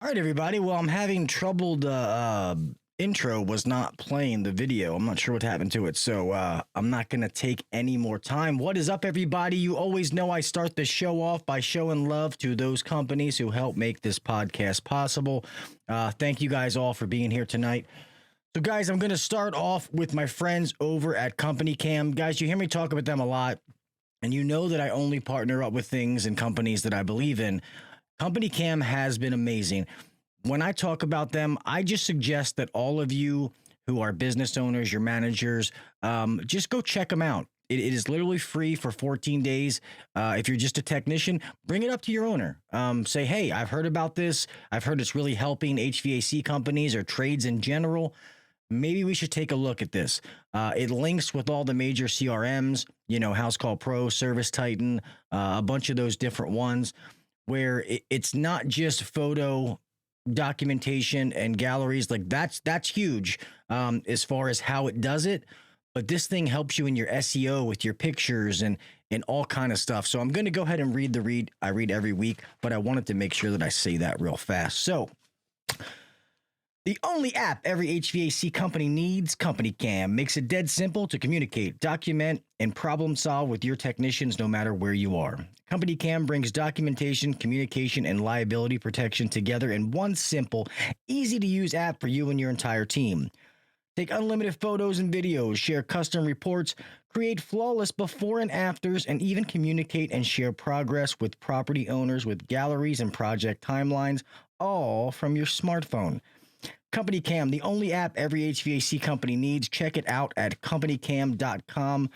All right, everybody. Well, I'm having trouble. The intro was not playing the video. I'm not sure what happened to it. So I'm not going to take any more time. What is up, everybody? You always know I start the show off by showing love to those companies who help make this podcast possible. Thank you guys all for being here tonight. So, guys, I'm going to start off with my friends over at COMPANYCAM. Guys, you hear me talk about them a lot, and you know that I only partner up with things and companies that I believe in. COMPANYCAM has been amazing. When I talk about them, I just suggest that all of you who are business owners, your managers, just go check them out. It is literally free for 14 days. If you're just a technician, bring it up to your owner. Say, hey, I've heard about this. I've heard it's really helping HVAC companies or trades in general. Maybe we should take a look at this. It links with all the major CRMs, House Call Pro, Service Titan, a bunch of those different ones, where it's not just photo documentation and galleries. Like that's huge as far as how it does it. But this thing helps you in your SEO with your pictures and all kind of stuff. So I'm going to go ahead and read I read every week, but I wanted to make sure that I say that real fast. So the only app every HVAC company needs, COMPANYCAM, makes it dead simple to communicate, document, and problem solve with your technicians no matter where you are. COMPANYCAM brings documentation, communication, and liability protection together in one simple, easy-to-use app for you and your entire team. Take unlimited photos and videos, share custom reports, create flawless before and afters, and even communicate and share progress with property owners with galleries and project timelines, all from your smartphone. COMPANYCAM, the only app every HVAC company needs. Check it out at companycam.com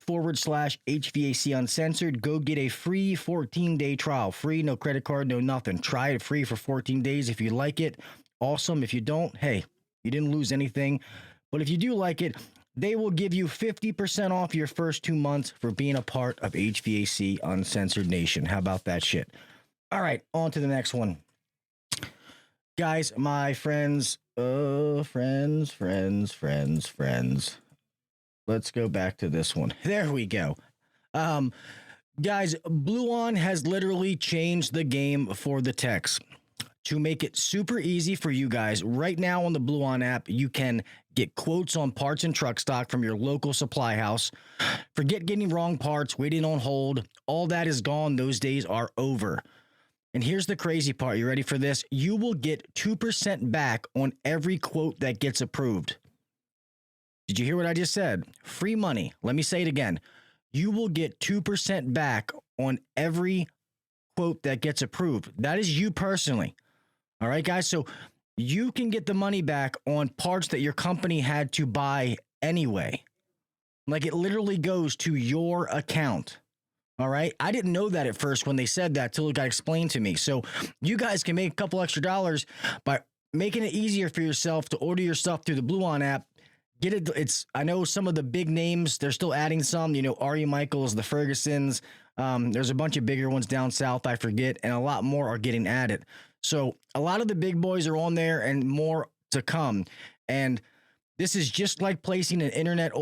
/HVAC Uncensored. Go get a free 14-day trial. Free, no credit card, no nothing. Try it free for 14 days. If you like it, awesome. If you don't, hey, you didn't lose anything. But if you do like it, they will give you 50% off your first 2 months for being a part of HVAC Uncensored Nation. How about that shit? All right, on to the next one. Guys, my friends, friends. Let's go back to this one. There we go. Guys, BLUON has literally changed the game for the techs. To make it super easy for you guys, right now on the BLUON app, you can get quotes on parts and truck stock from your local supply house. Forget getting wrong parts, waiting on hold. All that is gone. Those days are over. And here's the crazy part. You ready for this? You will get 2% back on every quote that gets approved. Did you hear what I just said? Free money. Let me say it again. You will get 2% back on every quote that gets approved. That is you personally. All right, guys? So you can get the money back on parts that your company had to buy anyway. Like it literally goes to your account. All right. I didn't know that at first when they said that till it got explained to me. So you guys can make a couple extra dollars by making it easier for yourself to order your stuff through the BLUON app. Get it. I know some of the big names, they're still adding some, Ari Michaels, the Fergusons. There's a bunch of bigger ones down south, I forget, and a lot more are getting added. So a lot of the big boys are on there and more to come. And this is just like placing an internet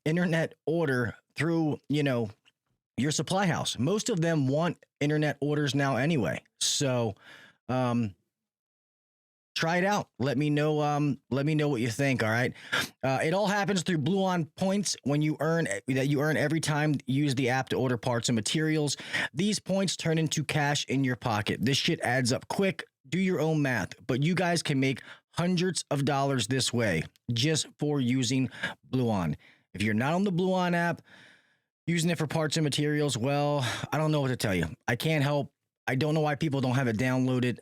internet order through, your supply house. Most of them want internet orders now anyway. So, try it out. Let me know what you think. All right. It all happens through BLUON points when you earn every time you use the app to order parts and materials. These points turn into cash in your pocket. This shit adds up quick. Do your own math, but you guys can make hundreds of dollars this way just for using BLUON. If you're not on the BLUON app, using it for parts and materials, well, I don't know what to tell you. I can't help. I don't know why people don't have it downloaded.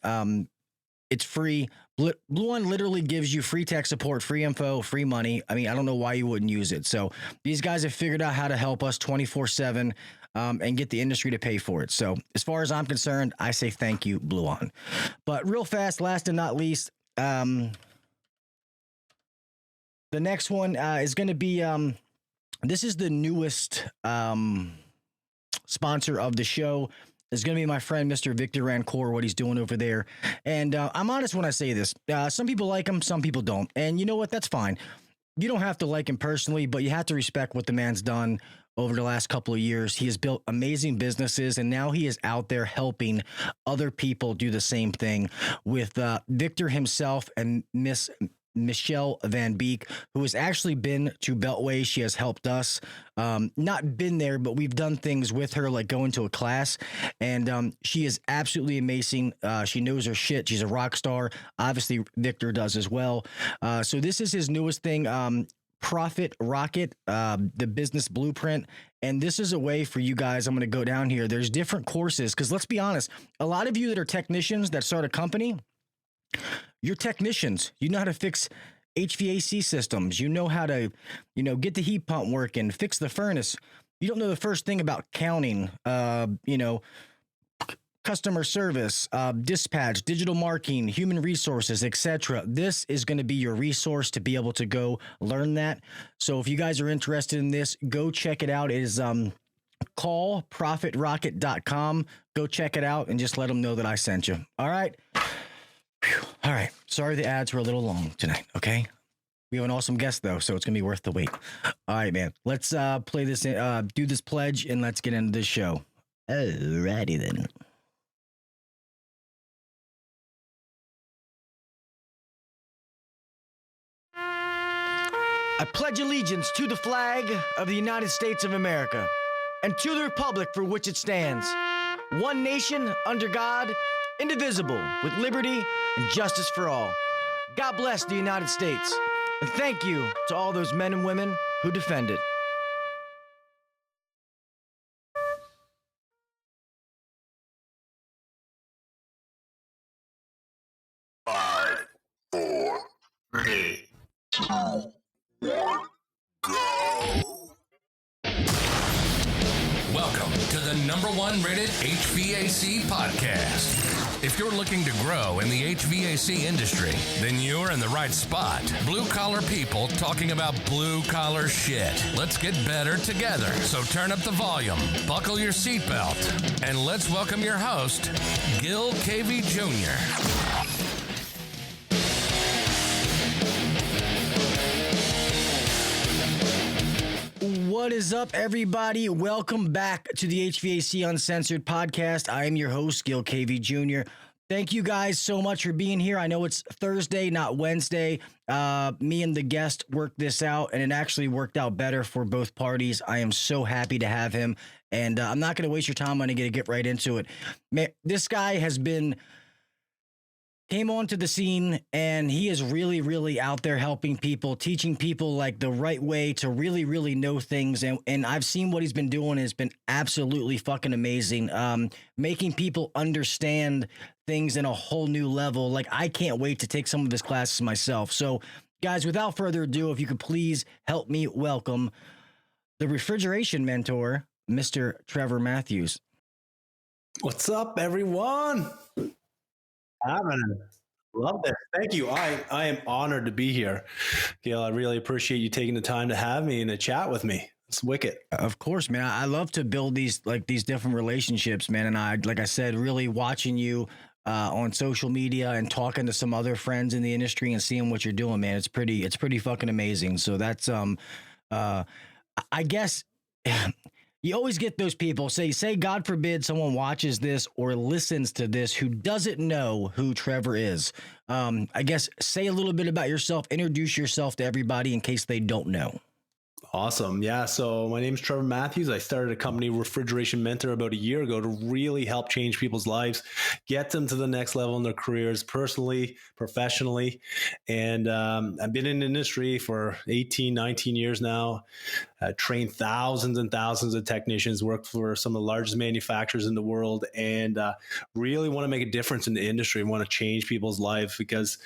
It's free. BLUON literally gives you free tech support, free info, free money. I mean, I don't know why you wouldn't use it. So these guys have figured out how to help us 24/7 and get the industry to pay for it. So as far as I'm concerned, I say thank you, BLUON. But real fast, last and not least, the next one is going to be, this is the newest sponsor of the show. Is going to be my friend, Mr. Victor Rancourt, what he's doing over there. And I'm honest when I say this. Some people like him, some people don't. And you know what? That's fine. You don't have to like him personally, but you have to respect what the man's done, over the last couple of years. He has built amazing businesses, and now he is out there helping other people do the same thing with Victor himself and Miss Michelle Van Beek, who has actually been to Beltway. She has helped us. Not been there, but we've done things with her, like going to a class, and she is absolutely amazing. She knows her shit. She's a rock star. Obviously, Victor does as well. So this is his newest thing, Profit Rocket, the business blueprint. And this is a way for you guys. I'm going to go down here. There's different courses, because let's be honest, a lot of you that are technicians that start a company, you're technicians. You know how to fix HVAC systems. You know how to, get the heat pump working, fix the furnace. You don't know the first thing about counting, customer service, dispatch, digital marketing, human resources, etc. This is going to be your resource to be able to go learn that. So if you guys are interested in this, go check it out. It is callprofitrocket.com. Go check it out and just let them know that I sent you. All right. Whew. All right. Sorry the ads were a little long tonight. Okay. We have an awesome guest though, so it's gonna be worth the wait. All right, man. Let's play this, do this pledge, and let's get into this show. Alrighty then. I pledge allegiance to the flag of the United States of America and to the republic for which it stands, one nation under God, indivisible, with liberty and justice for all. God bless the United States, and thank you to all those men and women who defend it. Five, four, three, two, one, go. Welcome to the #1 rated HVAC podcast. If you're looking to grow in the HVAC industry, then you're in the right spot. Blue collar people talking about blue collar shit. Let's get better together. So turn up the volume, buckle your seatbelt, and let's welcome your host, Gil Cavey Jr. What is up, everybody? Welcome back to the HVAC Uncensored podcast. I am your host, Gil Cavey Jr. Thank you guys so much for being here. I know it's Thursday, not Wednesday. Me and the guest worked this out, and it actually worked out better for both parties. I am so happy to have him, and I'm not going to waste your time. I'm going to get right into it. Man, this guy came onto the scene, and he is really, really out there helping people, teaching people like the right way to really, really know things. And I've seen what he's been doing. It's been absolutely fucking amazing. Making people understand things in a whole new level. Like, I can't wait to take some of his classes myself. So guys, without further ado, if you could please help me welcome the refrigeration mentor, Mr. Trevor Matthews. What's up, everyone? Love this. Thank you. I am honored to be here, Gail. I really appreciate you taking the time to have me and to chat with me. It's wicked. Of course, man. I love to build these different relationships, man. And like I said, really watching you on social media and talking to some other friends in the industry and seeing what you're doing, man. It's pretty fucking amazing. So that's I guess. You always get those people, say, God forbid someone watches this or listens to this who doesn't know who Trevor is. I guess say a little bit about yourself, introduce yourself to everybody in case they don't know. Awesome. Yeah. So my name's Trevor Matthews. I started a company, Refrigeration Mentor, about a year ago to really help change people's lives, get them to the next level in their careers, personally, professionally. And I've been in the industry for 18, 19 years now. Trained thousands and thousands of technicians, worked for some of the largest manufacturers in the world, and really want to make a difference in the industry and want to change people's lives, because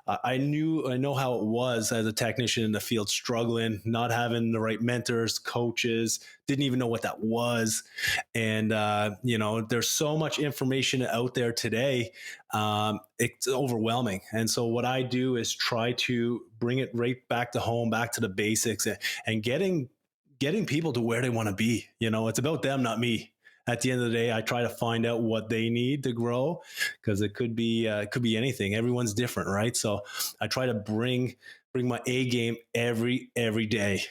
I know how it was as a technician in the field, struggling, not having the right mentors, coaches, didn't even know what that was. And, there's so much information out there today. It's overwhelming. And so what I do is try to bring it right back to home, back to the basics, and getting people to where they want to be. It's about them, not me. At the end of the day, I try to find out what they need to grow, because it could be anything. Everyone's different, right? So I try to bring my A game every day.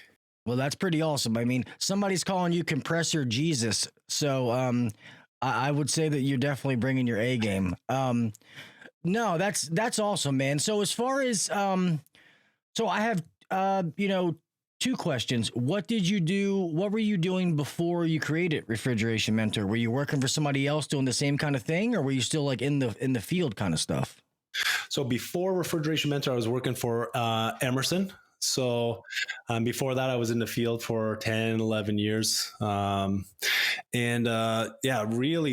Well, that's pretty awesome. I mean, somebody's calling you compressor Jesus. So I would say that you're definitely bringing your A game. No, that's awesome, man. So as far as so I have two questions. What did you do? What were you doing before you created Refrigeration Mentor? Were you working for somebody else doing the same kind of thing, or were you still like in the field kind of stuff? So before Refrigeration Mentor, I was working for Emerson. So before that, I was in the field for 10, 11 years. Really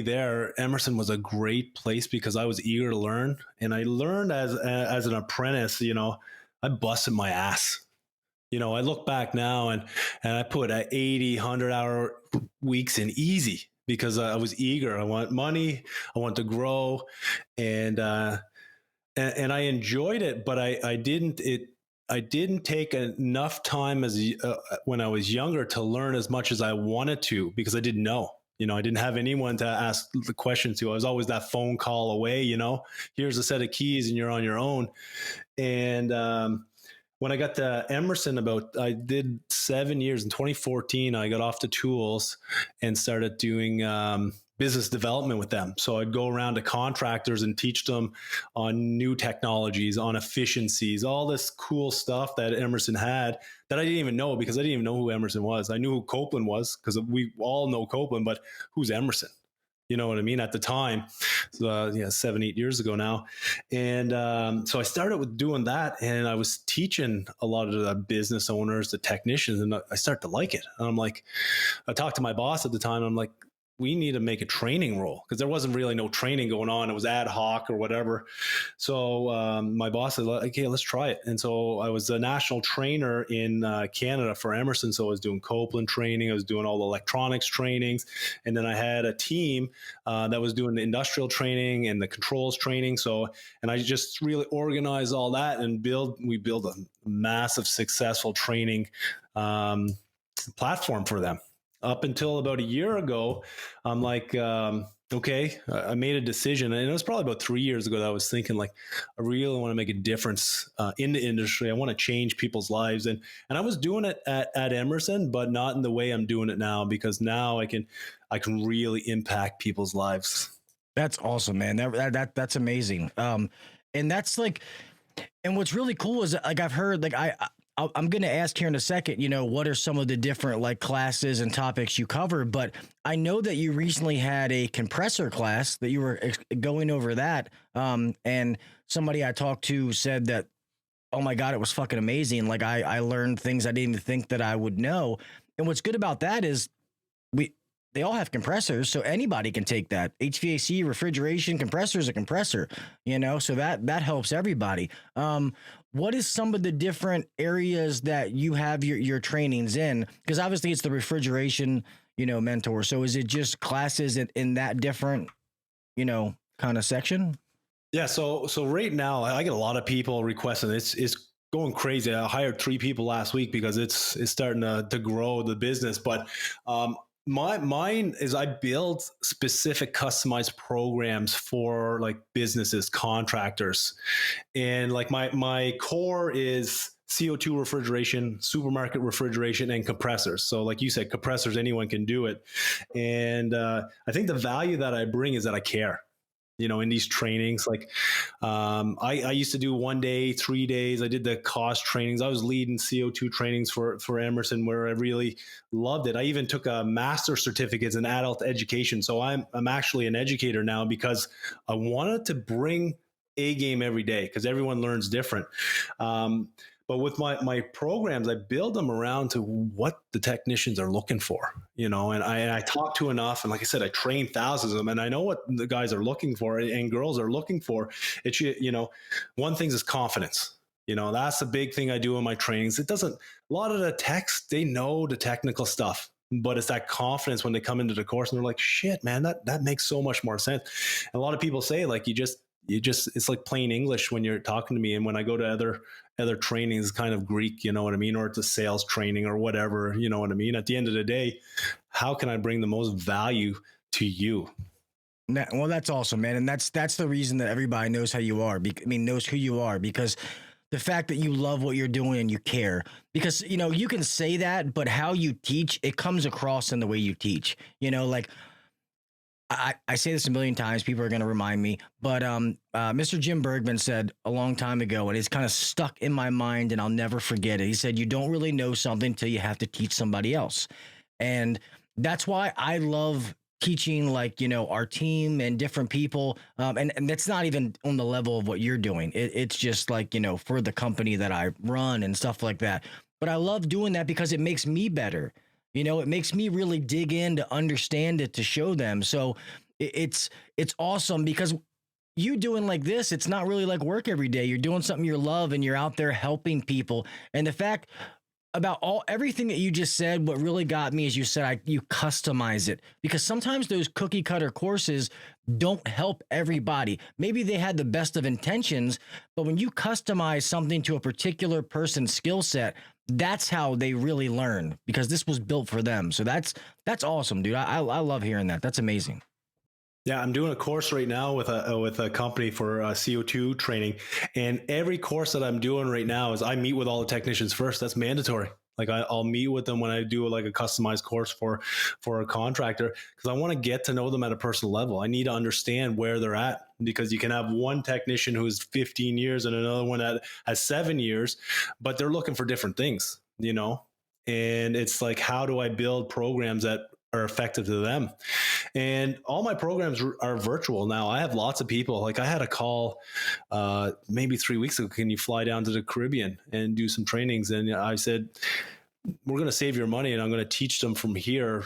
there, Emerson was a great place because I was eager to learn. And I learned as an apprentice, I busted my ass. I look back now and I put 80, 100-hour weeks in easy because I was eager. I want money. I want to grow. And I enjoyed it, but I didn't take enough time when I was younger to learn as much as I wanted to because I didn't know. I didn't have anyone to ask the questions to. I was always that phone call away. Here's a set of keys and you're on your own. And when I got to Emerson, I did 7 years. In 2014, I got off the tools and started doing business development with them. So I'd go around to contractors and teach them on new technologies, on efficiencies, all this cool stuff that Emerson had that I didn't even know because I didn't even know who Emerson was. I knew who Copeland was because we all know Copeland, but who's Emerson? You know what I mean? At the time, 7, 8 years ago now. And so I started with doing that, and I was teaching a lot of the business owners, the technicians, and I started to like it. And I'm like, I talked to my boss at the time. I'm like, we need to make a training role because there wasn't really no training going on. It was ad hoc or whatever. So my boss said, okay, let's try it. And so I was a national trainer in Canada for Emerson. So I was doing Copeland training. I was doing all the electronics trainings. And then I had a team that was doing the industrial training and the controls training. And I just really organized all that and we built a massive successful training platform for them. Up until about a year ago, I'm like, okay, I made a decision. And it was probably about 3 years ago that I was thinking, like, I really want to make a difference in the industry. I want to change people's lives. And I was doing it at Emerson, but not in the way I'm doing it now, because now I can really impact people's lives. That's awesome, man. That's amazing. And that's like, and what's really cool is like, I've heard, like, I'm going to ask here in a second, what are some of the different like classes and topics you cover, but I know that you recently had a compressor class that you were going over that. And somebody I talked to said that, oh my God, it was fucking amazing. Like I learned things I didn't even think that I would know. And what's good about that is they all have compressors, so anybody can take that. HVAC, refrigeration, compressor is a compressor, so that helps everybody. What is some of the different areas that you have your trainings in? Because obviously it's the refrigeration, mentor. So is it just classes in that different, kind of section? Yeah. So right now I get a lot of people requesting. It's going crazy. I hired 3 people last week because it's starting to grow the business. But mine is I build specific customized programs for like businesses, contractors. And like my core is CO2 refrigeration, supermarket refrigeration, and compressors. So like you said, compressors, anyone can do it. And I think the value that I bring is that I care. In these trainings, like I used to do 1 day, 3 days. I did the cost trainings. I was leading CO2 trainings for Emerson, where I really loved it. I even took a master's certificate in adult education. So I'm actually an educator now because I wanted to bring A game every day because everyone learns different. But with my programs, I build them around to what the technicians are looking for, and I talk to enough. And like I said, I train thousands of them and I know what the guys are looking for and girls are looking for. It's, one thing is confidence. That's the big thing I do in my trainings. A lot of the techs, they know the technical stuff, but it's that confidence when they come into the course and they're like, shit, man, that makes so much more sense. And a lot of people say like, you just, it's like plain English when you're talking to me. And when I go to other trainings, kind of Greek, you know what I mean? Or it's a sales training or whatever, you know what I mean? At the end of the day, how can I bring the most value to you? Well, that's awesome, man. And that's the reason that everybody knows how you are. Knows who you are, because the fact that you love what you're doing and you care, because, you know, you can say that, but how you teach, it comes across in the way you teach, you know, like I say this a million times. People are going to remind me, but Mr. Jim Bergman said a long time ago, and it's kind of stuck in my mind, and I'll never forget it. He said, "You don't really know something till you have to teach somebody else," and that's why I love teaching, like, you know, our team and different people. And that's not even on the level of what you're doing. It's just like, you know, for the company that I run and stuff like that. But I love doing that because it makes me better. You know, it makes me really dig in to understand it, to show them. So it's awesome because you doing like this, it's not really like work every day. You're doing something you love and you're out there helping people. And the fact about everything that you just said, what really got me is you said you customize it, because sometimes those cookie cutter courses don't help everybody. Maybe they had the best of intentions, but when you customize something to a particular person's skill set, that's how they really learn, because this was built for them. So that's awesome, dude. I love hearing that. That's amazing. Yeah, I'm doing a course right now with a company for CO2 training, and every course that I'm doing right now is I meet with all the technicians first. That's mandatory. Like I'll meet with them when I do like a customized course for a contractor, because I want to get to know them at a personal level. I need to understand where they're at, because you can have one technician who's 15 years and another one that has 7 years, but they're looking for different things, you know? And it's like, how do I build programs that are effective to them? And all my programs are virtual now. I have lots of people. Like I had a call maybe 3 weeks ago. Can you fly down to the Caribbean and do some trainings? And I said, we're going to save your money, and I'm going to teach them from here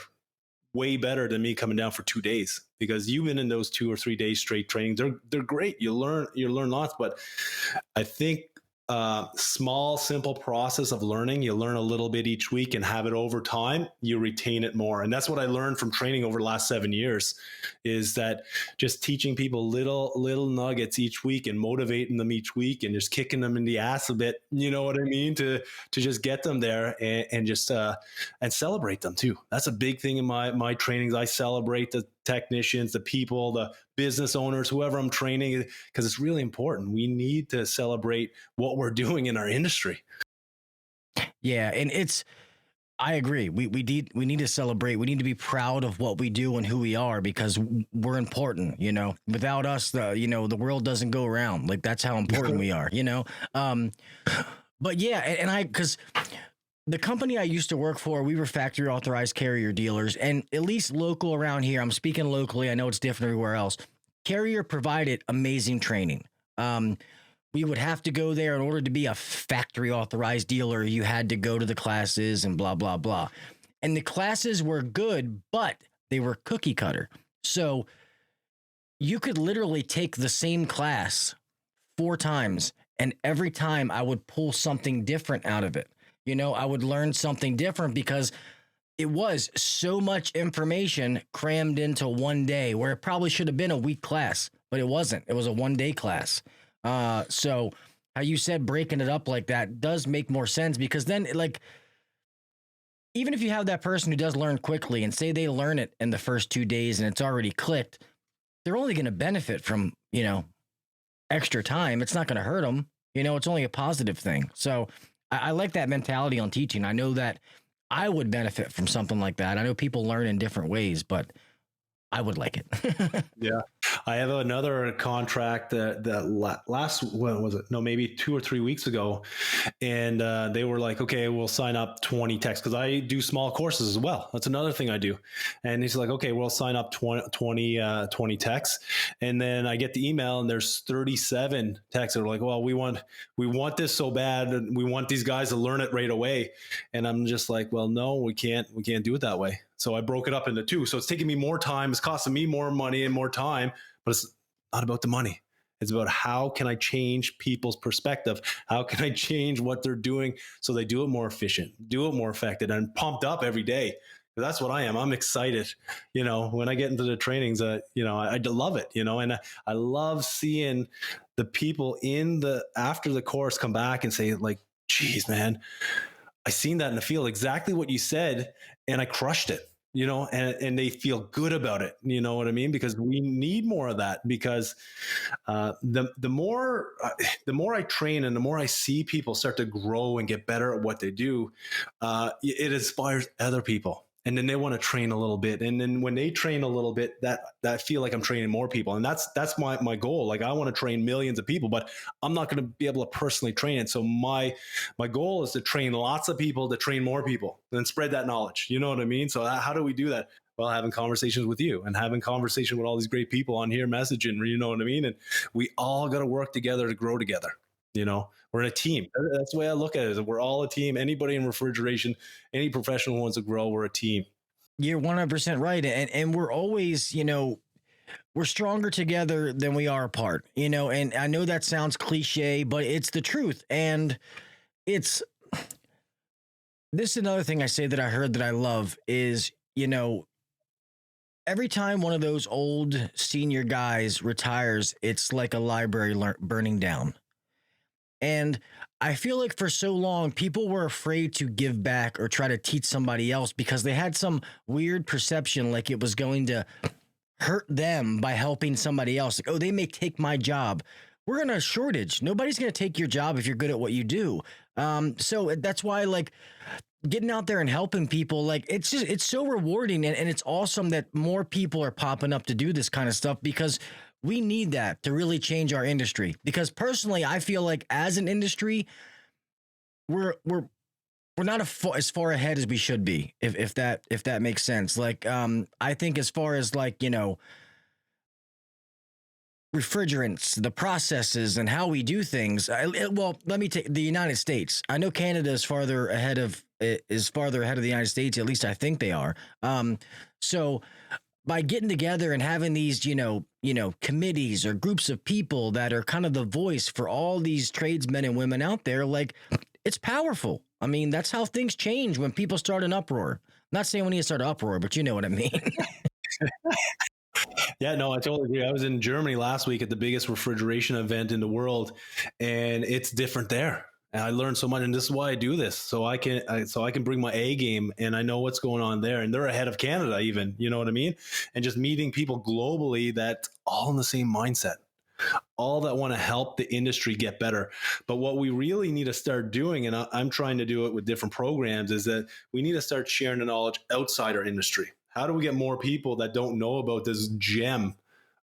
way better than me coming down for 2 days, because you've been in those 2 or 3 days straight trainings. They're great. You learn lots, but I think small, simple process of learning. You learn a little bit each week and have it over time, you retain it more. And that's what I learned from training over the last 7 years, is that just teaching people little nuggets each week and motivating them each week and just kicking them in the ass a bit, you know what I mean? To just get them there and just and celebrate them too. That's a big thing in my trainings. I celebrate the technicians, the people, the business owners, whoever I'm training, because it's really important. We need to celebrate what we're doing in our industry. Yeah, and I agree. We need to celebrate. We need to be proud of what we do and who we are, because we're important, you know. Without us, the world doesn't go around. Like, that's how important we are, you know. But yeah, and because the company I used to work for, we were factory authorized carrier dealers, and at least local around here, I'm speaking locally, I know it's different everywhere else, Carrier provided amazing training. We would have to go there in order to be a factory authorized dealer. You had to go to the classes and blah, blah, blah. And the classes were good, but they were cookie cutter. So you could literally take the same class 4 times, and every time I would pull something different out of it. You know, I would learn something different, because it was so much information crammed into one day, where it probably should have been a week class, but it wasn't. It was a 1-day class. So how you said breaking it up like that does make more sense, because then, like, even if you have that person who does learn quickly and say they learn it in the first 2 days and it's already clicked, they're only going to benefit from, you know, extra time. It's not going to hurt them. You know, it's only a positive thing. So I like that mentality on teaching. I know that I would benefit from something like that. I know people learn in different ways, but I would like it. Yeah. I have another contract that last, when was it? No, maybe 2 or 3 weeks ago. And they were like, okay, we'll sign up 20 techs, because I do small courses as well. That's another thing I do. And he's like, okay, we'll sign up 20 techs. And then I get the email, and there's 37 techs that are like, well, we want this so bad, and we want these guys to learn it right away. And I'm just like, well, no, we can't do it that way. So I broke it up into 2. So it's taking me more time. It's costing me more money and more time, but it's not about the money. It's about how can I change people's perspective? How can I change what they're doing so they do it more efficient, do it more effective, and pumped up every day? That's what I am. I'm excited. You know, when I get into the trainings, you know, I love it, you know, and I love seeing the people after the course come back and say, like, geez, man, I seen that in the field, exactly what you said, and I crushed it. and they feel good about it. You know what I mean? Because we need more of that, because the more I train and the more I see people start to grow and get better at what they do, it inspires other people. And then they want to train a little bit. And then when they train a little bit, that feel like I'm training more people. And that's my goal. Like, I want to train millions of people, but I'm not going to be able to personally train it. So my goal is to train lots of people, to train more people, and spread that knowledge. You know what I mean? So how do we do that? Well, having conversations with you and having conversation with all these great people on here messaging, you know what I mean? And we all got to work together to grow together. We're in a team. That's the way I look at it. We're all a team. Anybody in refrigeration, any professional who wants to grow, we're a team. You're 100% right. And we're always, we're stronger together than we are apart, and I know that sounds cliche, but it's the truth. And this is another thing I say that I heard that I love is, every time one of those old senior guys retires, it's like a library burning down. And I feel like for so long, people were afraid to give back or try to teach somebody else because they had some weird perception like it was going to hurt them by helping somebody else. Like, oh, they may take my job. We're in a shortage. Nobody's going to take your job if you're good at what you do. So that's why, like, getting out there and helping people, like, it's so rewarding. And it's awesome that more people are popping up to do this kind of stuff, because we need that to really change our industry. Because personally, I feel like as an industry, we're not as far ahead as we should be, if that makes sense. Like, I think as far as, like, refrigerants, the processes, and how we do things. Well, let me take the United States. I know Canada is farther ahead of the United States. At least I think they are. So by getting together and having these, committees or groups of people that are kind of the voice for all these tradesmen and women out there, like, it's powerful. I mean, that's how things change when people start an uproar. I'm not saying we need to start an uproar, but you know what I mean. Yeah, no, I totally agree. I was in Germany last week at the biggest refrigeration event in the world, and it's different there. And I learned so much, and this is why I do this, so I can bring my A game, and I know what's going on there, and they're ahead of Canada even, you know what I mean? And just meeting people globally that all in the same mindset, all that want to help the industry get better. But what we really need to start doing, and I'm trying to do it with different programs, is that we need to start sharing the knowledge outside our industry. How do we get more people that don't know about this gem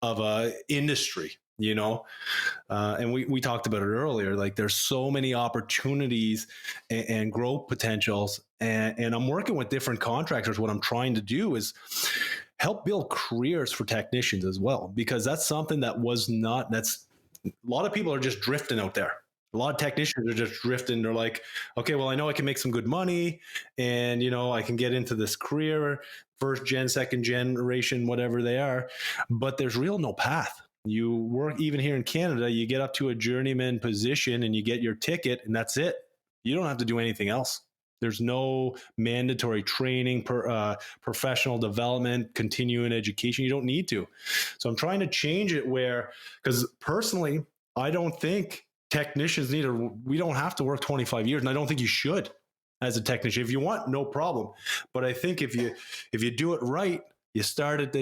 of a industry? And we talked about it earlier. Like, there's so many opportunities and growth potentials. And I'm working with different contractors. What I'm trying to do is help build careers for technicians as well, because that's something that's a lot of people are just drifting out there. A lot of technicians are just drifting. They're like, okay, well, I know I can make some good money, and, I can get into this career, first gen, second generation, whatever they are, but there's no path. You work, even here in Canada, you get up to a journeyman position and you get your ticket, and that's it. You don't have to do anything else. There's no mandatory training, professional development, continuing education. You don't need to. So I'm trying to change it because personally, I don't think technicians we don't have to work 25 years. And I don't think you should as a technician. If you want, no problem. But I think if you do it right, you start at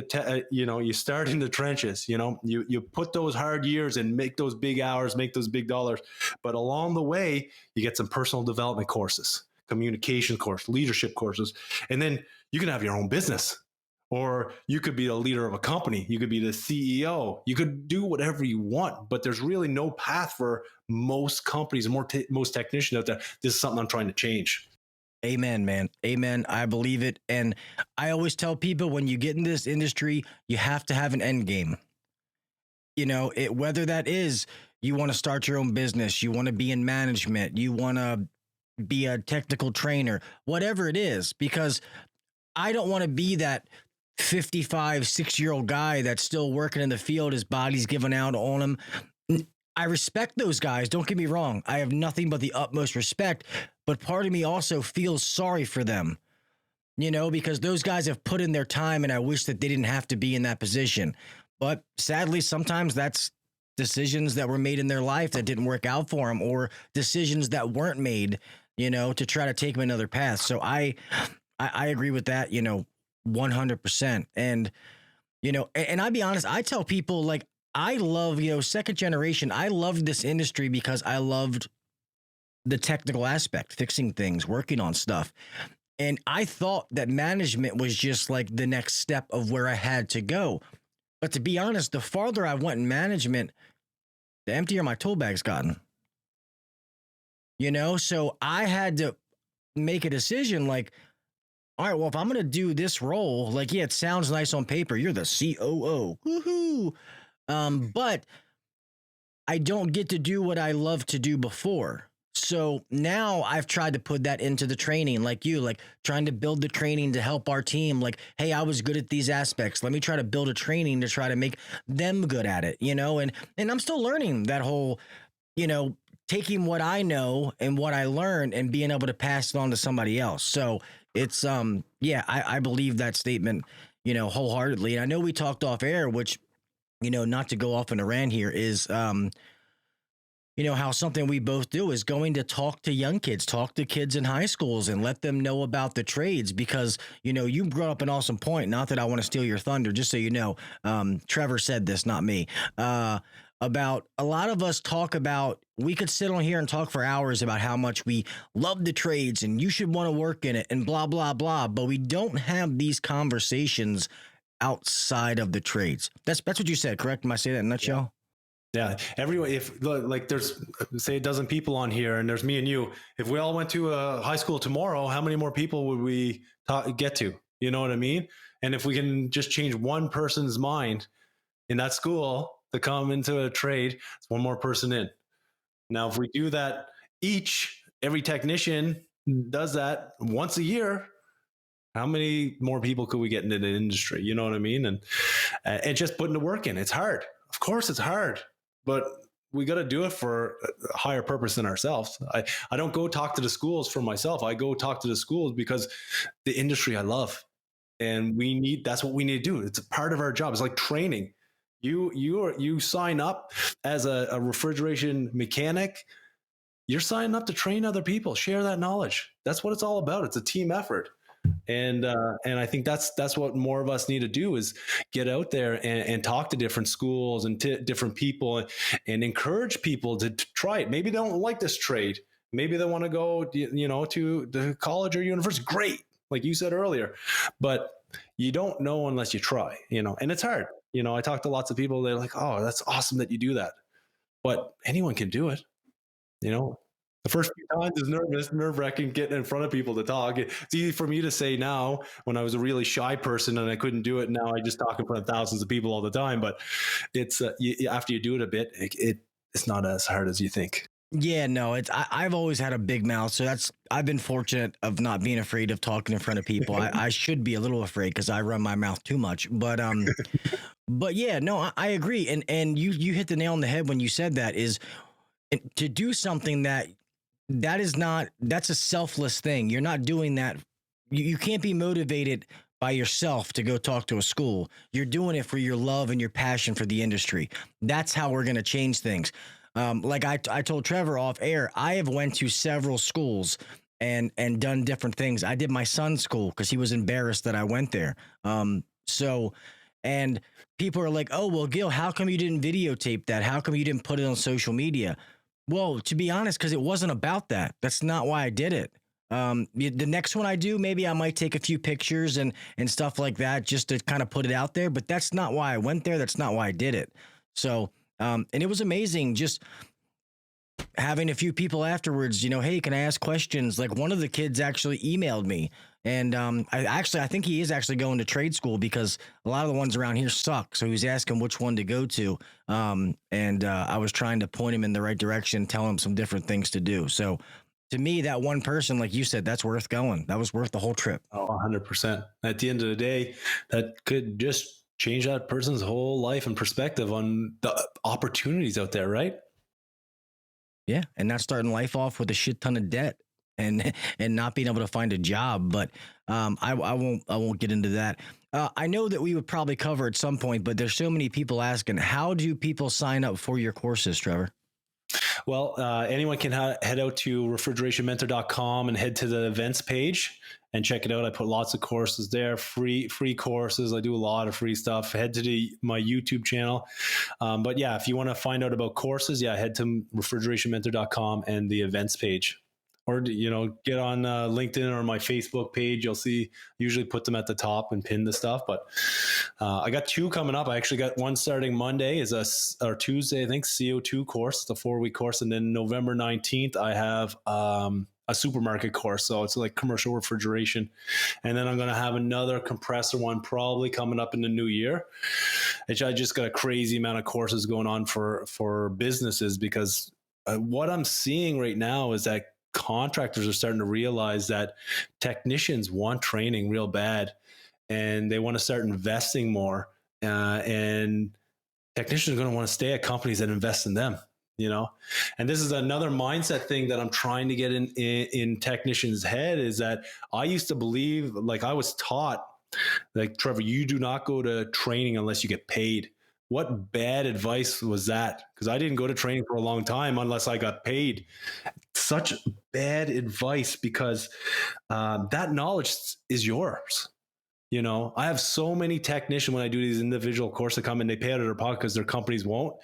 you start in the trenches, you put those hard years and make those big hours, make those big dollars. But along the way, you get some personal development courses, communication course, leadership courses, and then you can have your own business, or you could be the leader of a company. You could be the CEO. You could do whatever you want, but there's really no path for most companies and most technicians out there. This is something I'm trying to change. Amen, man. Amen. I believe it. And I always tell people, when you get in this industry, you have to have an end game. Whether that is you want to start your own business, you want to be in management, you want to be a technical trainer, whatever it is, because I don't want to be that 55, 6-year-old guy that's still working in the field. His body's giving out on him. I respect those guys. Don't get me wrong. I have nothing but the utmost respect, but part of me also feels sorry for them, because those guys have put in their time, and I wish that they didn't have to be in that position. But sadly, sometimes that's decisions that were made in their life that didn't work out for them, or decisions that weren't made, to try to take them another path. So I agree with that. 100%. And, and I'll be honest, I tell people like, I love, second generation. I loved this industry because I loved the technical aspect, fixing things, working on stuff. And I thought that management was just like the next step of where I had to go. But to be honest, the farther I went in management, the emptier my tool bag's gotten. So I had to make a decision like, all right, well, if I'm going to do this role, like, yeah, it sounds nice on paper. You're the COO. Woohoo. But I don't get to do what I loved to do before. So now I've tried to put that into the training, like trying to build the training to help our team. Like, hey, I was good at these aspects. Let me try to build a training to try to make them good at it, and I'm still learning that whole, taking what I know and what I learned and being able to pass it on to somebody else. So it's, I believe that statement, wholeheartedly. And I know we talked off air, which, not to go off in a rant here is, how something we both do is going to talk to young kids, talk to kids in high schools and let them know about the trades because, you brought up an awesome point. Not that I want to steal your thunder, just so you know, Trevor said this, not me, about a lot of us talk about, we could sit on here and talk for hours about how much we love the trades and you should want to work in it and blah, blah, blah. But we don't have these conversations outside of the trades. That's what you said, correct? Am I saying that in a nutshell? Yeah. Everyone, if like there's say a dozen people on here and there's me and you, if we all went to a high school tomorrow, how many more people would we get to? You know what I mean? And if we can just change one person's mind in that school to come into a trade, it's one more person in. Now, if we do that, every technician does that once a year, how many more people could we get into the industry? You know what I mean? And just putting the work in, it's hard. Of course it's hard, but we got to do it for a higher purpose than ourselves. I don't go talk to the schools for myself. I go talk to the schools because the industry I love, and that's what we need to do. It's a part of our job. It's like training. You sign up as a refrigeration mechanic. You're signing up to train other people, share that knowledge. That's what it's all about. It's a team effort. And I think that's what more of us need to do is get out there and talk to different schools and different people and encourage people to try it. Maybe they don't like this trade. Maybe they want to go, to the college or university. Great. Like you said earlier, but you don't know unless you try, and it's hard. I talk to lots of people. They're like, oh, that's awesome that you do that. But anyone can do it. The first few times is nerve-wracking getting in front of people to talk. It's easy for me to say now when I was a really shy person and I couldn't do it. Now I just talk in front of thousands of people all the time. But it's after you do it a bit, it's not as hard as you think. Yeah, no, I've always had a big mouth. So I've been fortunate of not being afraid of talking in front of people. I should be a little afraid because I run my mouth too much. But yeah, no, I agree. And you hit the nail on the head when you said that is to do something that's a selfless thing. You're not doing that. You can't be motivated by yourself to go talk to a school. You're doing it for your love and your passion for the industry. That's how we're going to change things. Like I told Trevor off air, I have went to several schools and done different things. I did my son's school because he was embarrassed that I went there. And people are like, oh, well, Gil, how come you didn't videotape that? How come you didn't put it on social media? Well, to be honest, because it wasn't about that. That's not why I did it. The next one I do, maybe I might take a few pictures and stuff like that just to kind of put it out there. But that's not why I went there. That's not why I did it. So, and it was amazing just having a few people afterwards, hey, can I ask questions? Like one of the kids actually emailed me. And I think he is actually going to trade school because a lot of the ones around here suck. So he was asking which one to go to. And I was trying to point him in the right direction, tell him some different things to do. So to me, that one person, like you said, that's worth going. That was worth the whole trip. Oh, 100%. At the end of the day, that could just change that person's whole life and perspective on the opportunities out there, right? Yeah. And not starting life off with a shit ton of debt. And not being able to find a job, but I won't get into that. I know that we would probably cover at some point, but there's so many people asking, how do people sign up for your courses, Trevor? Well, anyone can head out to refrigerationmentor.com and head to the events page and check it out. I put lots of courses there, free courses. I do a lot of free stuff. Head to my YouTube channel. But yeah, if you want to find out about courses, head to refrigerationmentor.com and the events page. Or, get on LinkedIn or my Facebook page. You'll see, usually put them at the top and pin the stuff. But I got 2 coming up. I actually got one starting Monday or Tuesday, I think, CO2 course. It's a 4-week course. And then November 19th, I have a supermarket course. So it's like commercial refrigeration. And then I'm going to have another compressor one probably coming up in the new year. I just got a crazy amount of courses going on for businesses, because what I'm seeing right now is that contractors are starting to realize that technicians want training real bad, and they want to start investing more. And technicians are going to want to stay at companies that invest in them, And this is another mindset thing that I'm trying to get in technicians' head, is that I used to believe, like I was taught, like, Trevor, you do not go to training unless you get paid. What bad advice was that? Because I didn't go to training for a long time unless I got paid. Such bad advice, because that knowledge is yours. I have so many technicians when I do these individual courses that come and they pay out of their pocket because their companies won't.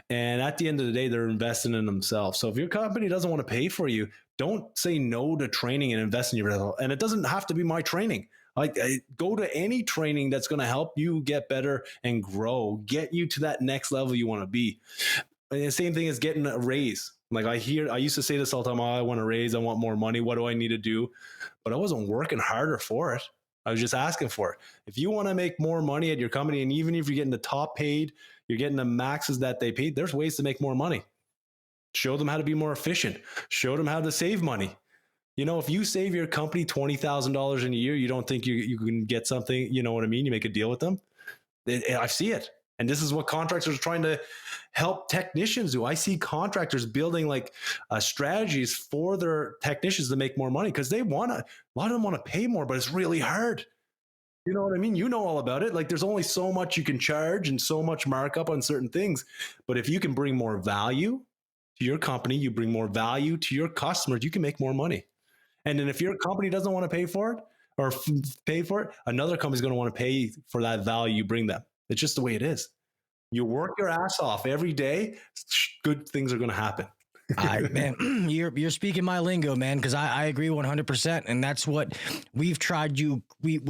And at the end of the day, they're investing in themselves. So if your company doesn't want to pay for you, don't say no to training and invest in yourself. And it doesn't have to be my training. I go to any training that's going to help you get better and grow, get you to that next level you want to be. And the same thing as getting a raise. Like I used to say this all the time, I want a raise, I want more money, what do I need to do? But I wasn't working harder for it. I was just asking for it. If you want to make more money at your company, and even if you're getting the top paid, you're getting the maxes that they paid, there's ways to make more money. Show them how to be more efficient. Show them how to save money. If you save your company $20,000 in a year, you don't think you can get something, you know what I mean? You make a deal with them. I see it. And this is what contractors are trying to help technicians do. I see contractors building like strategies for their technicians to make more money, because a lot of them want to pay more, but it's really hard. You know what I mean? You know all about it. Like there's only so much you can charge and so much markup on certain things. But if you can bring more value to your company, you bring more value to your customers, you can make more money. And then if your company doesn't want to pay for it, another company's going to want to pay for that value you bring them. It's just the way it is. You work your ass off every day, good things are going to happen. Man, you're speaking my lingo, man, because I agree 100%. And that's what we've tried. We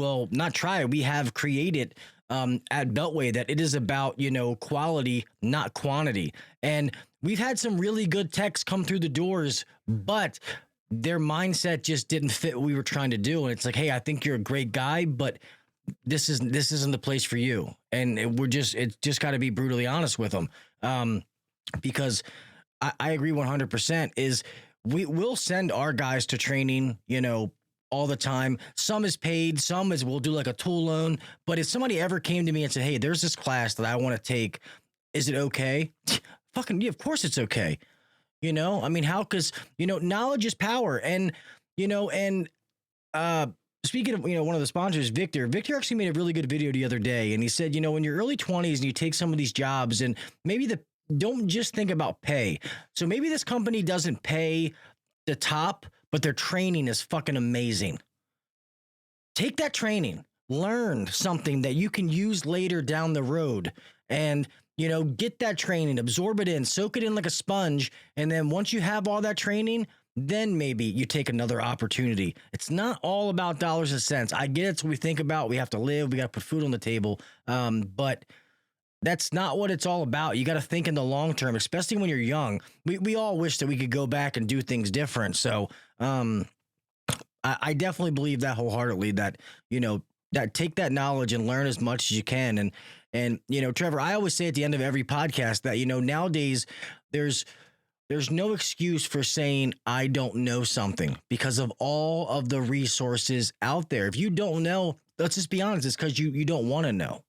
have created at Beltway, that it is about, quality, not quantity. And we've had some really good techs come through the doors, but their mindset just didn't fit what we were trying to do. And it's like, hey, I think you're a great guy, but this isn't the place for you. And it's just got to be brutally honest with them. Because I agree 100% is we'll send our guys to training, all the time. Some is paid, some is we'll do like a tool loan. But if somebody ever came to me and said, hey, there's this class that I want to take, is it okay? Fucking yeah, of course it's okay. I mean, how? Because, knowledge is power. And, speaking of, one of the sponsors, Victor actually made a really good video the other day. And he said, in your early 20s and you take some of these jobs, and maybe don't just think about pay. So maybe this company doesn't pay the top, but their training is fucking amazing. Take that training, learn something that you can use later down the road, and get that training, absorb it in, soak it in like a sponge. And then once you have all that training, then maybe you take another opportunity. It's not all about dollars and cents. I get it's what we think about. We have to live. We got to put food on the table. But that's not what it's all about. You got to think in the long term, especially when you're young. We all wish that we could go back and do things different. So I definitely believe that wholeheartedly, that, that take that knowledge and learn as much as you can. And Trevor, I always say at the end of every podcast that, nowadays there's no excuse for saying I don't know something, because of all of the resources out there. If you don't know, let's just be honest, it's because you don't want to know.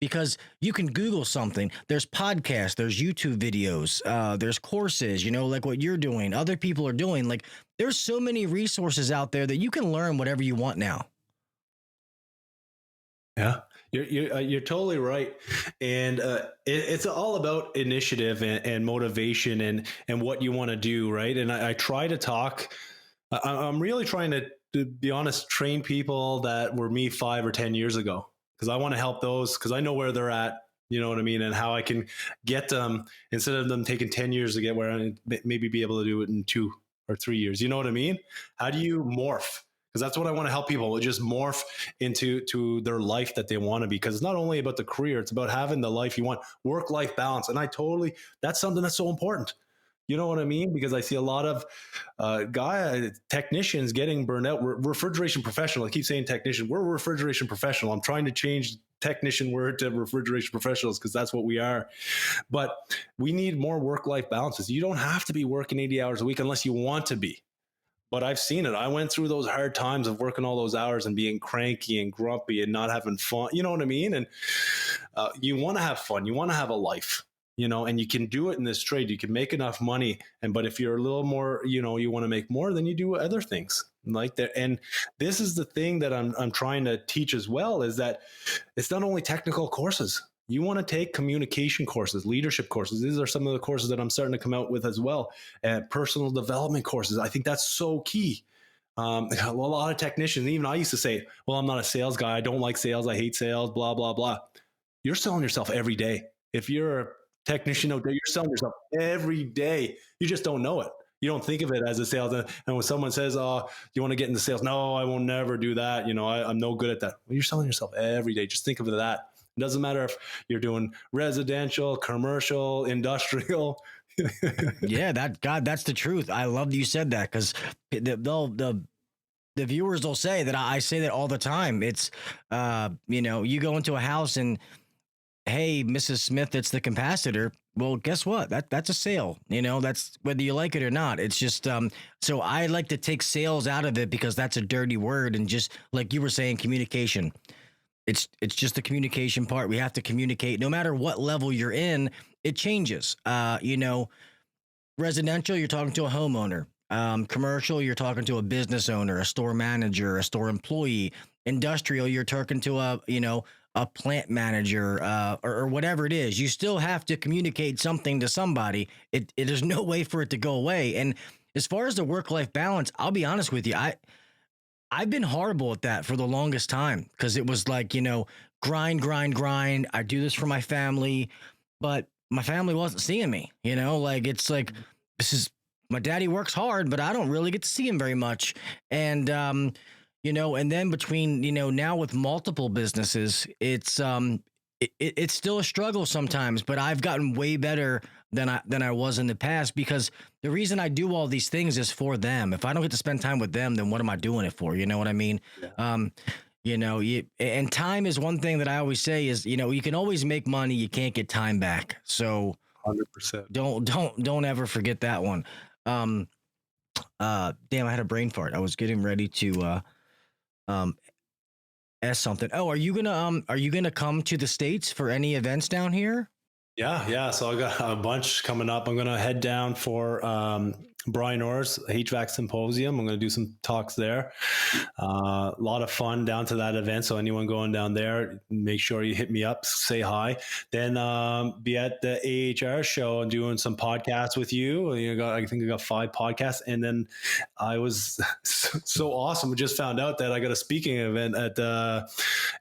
Because you can Google something. There's podcasts, there's YouTube videos, there's courses, like what you're doing, other people are doing. Like there's so many resources out there that you can learn whatever you want now. Yeah. You're totally right, and it's all about initiative and motivation and what you want to do, right? And I try to talk. I'm really trying to be honest, train people that were me 5 or 10 years ago, because I want to help those, because I know where they're at. You know what I mean, and how I can get them, instead of them taking 10 years to get where I maybe be able to do it in 2 or 3 years. You know what I mean? How do you morph? Because that's what I want to help people with, just morph into their life that they want to be. Because it's not only about the career, it's about having the life you want, work-life balance. And that's something that's so important. You know what I mean? Because I see a lot of technicians getting burned out. We're refrigeration professional. I keep saying technician. We're a refrigeration professional. I'm trying to change technician word to refrigeration professionals, because that's what we are. But we need more work-life balances. You don't have to be working 80 hours a week unless you want to be. But I've seen it. I went through those hard times of working all those hours and being cranky and grumpy and not having fun. You know what I mean? And you want to have fun. You want to have a life, and you can do it in this trade. You can make enough money. But if you're a little more, you want to make more, then you do other things like that. And this is the thing that I'm trying to teach as well, is that it's not only technical courses. You want to take communication courses, leadership courses. These are some of the courses that I'm starting to come out with as well. Personal development courses. I think that's so key. A lot of technicians, even I used to say, well, I'm not a sales guy. I don't like sales. I hate sales, blah, blah, blah. You're selling yourself every day. If you're a technician out there, you're selling yourself every day. You just don't know it. You don't think of it as a sales. And when someone says, oh, you want to get into sales? No, I will never do that. I'm no good at that. Well, you're selling yourself every day. Just think of it that. It doesn't matter if you're doing residential, commercial, industrial. Yeah, that's the truth. I love that you said that, because the viewers will say that I say that all the time. It's, you go into a house and, hey, Mrs. Smith, it's the capacitor. Well, guess what? That's a sale. That's whether you like it or not. It's just, so I like to take sales out of it, because that's a dirty word. And just like you were saying, communication. It's just the communication part. We have to communicate no matter what level you're in. It changes. Residential, you're talking to a homeowner. Commercial, you're talking to a business owner, a store manager, a store employee. Industrial, you're talking to a plant manager, or whatever it is. You still have to communicate something to somebody. There's no way for it to go away. And as far as the work-life balance, I'll be honest with you. I've been horrible at that for the longest time, because it was like, grind. I do this for my family, but my family wasn't seeing me, it's like, my daddy works hard, but I don't really get to see him very much. And, and then between, now with multiple businesses, it's still a struggle sometimes, but I've gotten way better than I was in the past, because the reason I do all these things is for them. If I don't get to spend time with them, then what am I doing it for? You know what I mean? Yeah. And time is one thing that I always say is, you can always make money. You can't get time back. So 100%. Don't ever forget that one. Damn, I had a brain fart. I was getting ready to, ask something. Oh, are you gonna come to the States for any events down here? Yeah. So I got a bunch coming up. I'm going to head down for Brian Orr's HVAC Symposium. I'm going to do some talks there. A lot of fun down to that event. So anyone going down there, make sure you hit me up, say hi. Then be at the AHR show and doing some podcasts with you. I think I got 5 podcasts. And then I was so awesome. I just found out that I got a speaking event at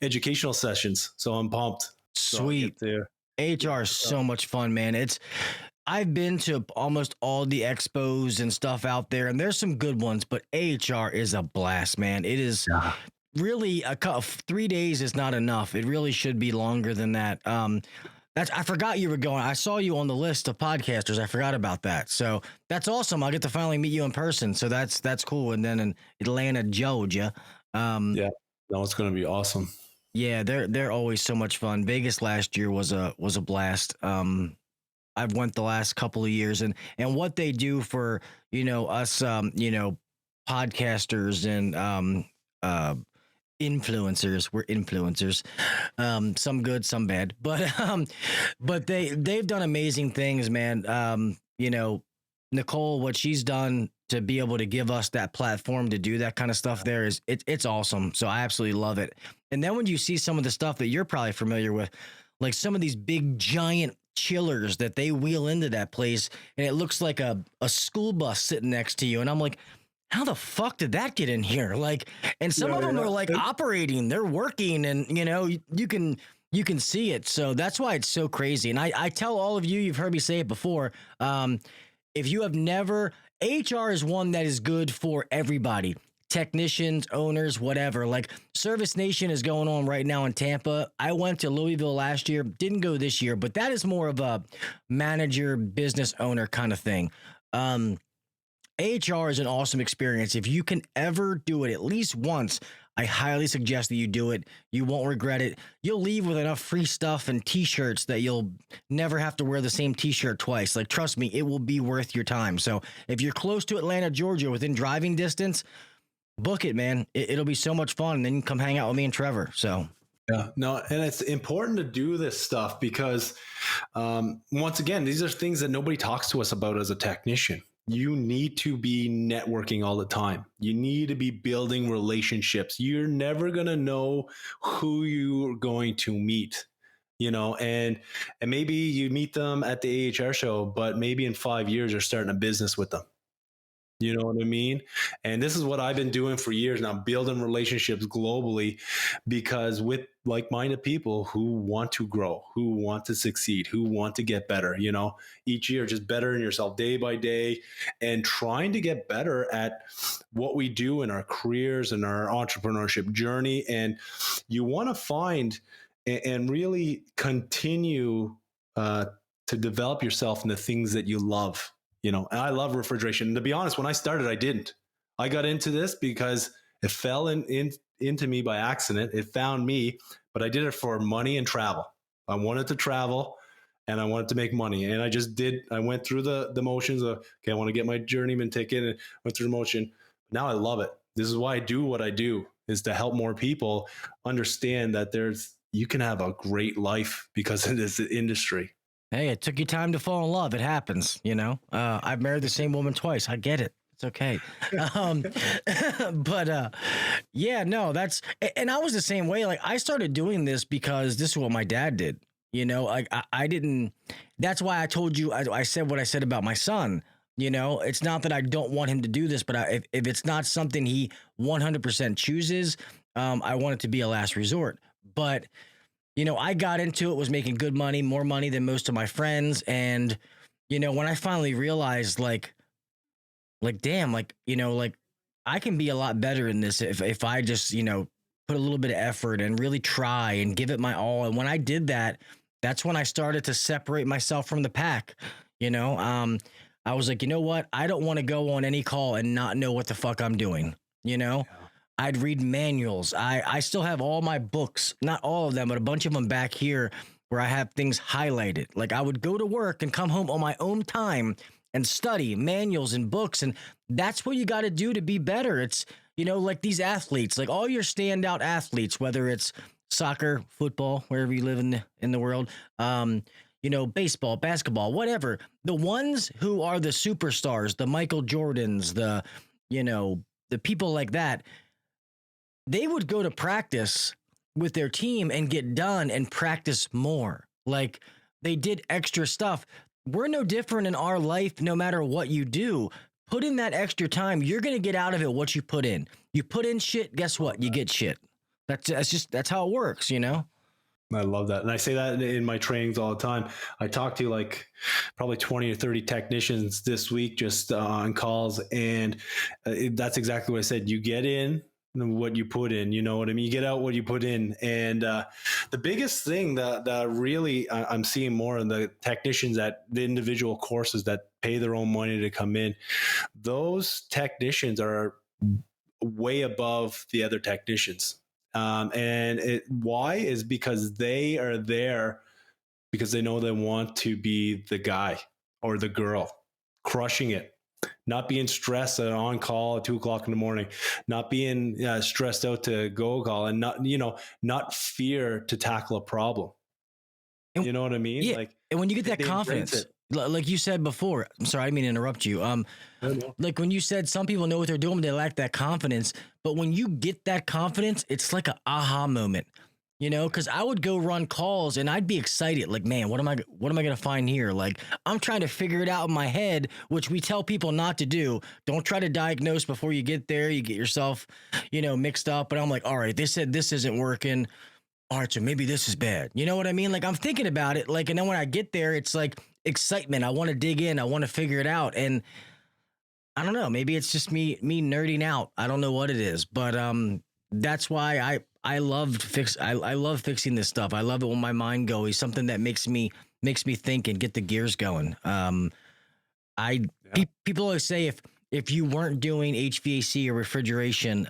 educational sessions. So I'm pumped. Sweet. So HR is so much fun, man. I've been to almost all the expos and stuff out there, and there's some good ones, but AHR is a blast, man. It is really 3 days is not enough. It really should be longer than that. I forgot you were going. I saw you on the list of podcasters. I forgot about that. So that's awesome. I'll get to finally meet you in person. So that's cool. And then in Atlanta, Georgia. It's going to be awesome. Yeah, they're always so much fun. Vegas last year was a blast. I've went the last couple of years, and what they do for us podcasters and influencers. We're influencers. Some good, some bad, but they've done amazing things, man. Nicole, what she's done to be able to give us that platform to do that kind of stuff there is it's awesome. So I absolutely love it. And then when you see some of the stuff that you're probably familiar with, like some of these big giant chillers that they wheel into that place, and it looks like a school bus sitting next to you. And I'm like, how the fuck did that get in here? Like, and some of them are like operating, they're working, and you can see it. So that's why it's so crazy. And I tell all of you, you've heard me say it before. If you have never, HR is one that is good for everybody. Technicians, owners, whatever. Like Service Nation is going on right now in Tampa. I went to Louisville last year, didn't go this year, but that is more of a manager, business owner kind of thing. AHR is an awesome experience. If you can ever do it at least once, I highly suggest that you do it. You won't regret it. You'll leave with enough free stuff and t-shirts that you'll never have to wear the same t-shirt twice. Like, trust me, it will be worth your time. So if you're close to Atlanta, Georgia, within driving distance, book it, man. It'll be so much fun. And then you can come hang out with me and Trevor. So yeah, no, and it's important to do this stuff because once again, these are things that nobody talks to us about as a technician. You need to be networking all the time. You need to be building relationships. You're never going to know who you're going to meet, and maybe you meet them at the AHR show, but maybe in 5 years you're starting a business with them. You know what I mean? And this is what I've been doing for years now, building relationships globally, because with like-minded people who want to grow, who want to succeed, who want to get better, each year, just bettering yourself day by day and trying to get better at what we do in our careers and our entrepreneurship journey. And you want to find and really continue to develop yourself in the things that you love. I love refrigeration. And to be honest, when I started, I didn't. I got into this because it fell into me by accident. It found me, but I did it for money and travel. I wanted to travel and I wanted to make money. And I just did. I went through the motions of, okay, I want to get my journeyman ticket, and went through the motion. Now I love it. This is why I do what I do, is to help more people understand that you can have a great life because of this industry. Hey, it took you time to fall in love. It happens, I've married the same woman twice. I get it. It's okay. But yeah, no, and I was the same way. Like, I started doing this because this is what my dad did. Like I didn't, that's why I told you, I said what I said about my son. It's not that I don't want him to do this, but if it's not something he 100% chooses, I want it to be a last resort. But I got into it, was making good money, more money than most of my friends. And, when I finally realized damn, I can be a lot better in this if I just, put a little bit of effort and really try and give it my all. And when I did that, that's when I started to separate myself from the pack. I was like, you know what? I don't want to go on any call and not know what the fuck I'm doing. Yeah. I'd read manuals. I still have all my books, not all of them, but a bunch of them back here where I have things highlighted. Like, I would go to work and come home on my own time and study manuals and books. And that's what you got to do to be better. It's, like these athletes, like all your standout athletes, whether it's soccer, football, wherever you live in the world, baseball, basketball, whatever. The ones who are the superstars, the Michael Jordans, the people like that, they would go to practice with their team and get done and practice more. Like, they did extra stuff. We're no different in our life, no matter what you do. Put in that extra time. You're going to get out of it what you put in. You put in shit, guess what? You get shit. That's how it works, I love that. And I say that in my trainings all the time. I talk to probably 20 or 30 technicians this week just on calls. And that's exactly what I said. You get in what you put in, you know what I mean? You get out what you put in. And the biggest thing that really I'm seeing more in the technicians at the individual courses that pay their own money to come in, those technicians are way above the other technicians. Why is because they are there because they know they want to be the guy or the girl crushing it. Not being stressed at on call at 2:00 in the morning, not being stressed out to go call, and not fear to tackle a problem. You know what I mean? Yeah. And when you get that confidence, like you said before, I'm sorry, I didn't mean to interrupt you. No. Like when you said some people know what they're doing, but they lack that confidence. But when you get that confidence, it's like an aha moment, you know, because I would go run calls and I'd be excited. Like, man, what am I going to find here? Like, I'm trying to figure it out in my head, which we tell people not to do. Don't try to diagnose before you get there. You get yourself, you know, mixed up. But I'm like, all right, they said this isn't working. All right, so maybe this is bad. You know what I mean? Like, I'm thinking about it. Like, and then when I get there, it's like excitement. I want to dig in. I want to figure it out. And I don't know. Maybe it's just me nerding out. I don't know what it is, but that's why I love fixing this stuff. I love it when my mind goes. Something that makes me think and get the gears going. People always say if you weren't doing HVAC or refrigeration,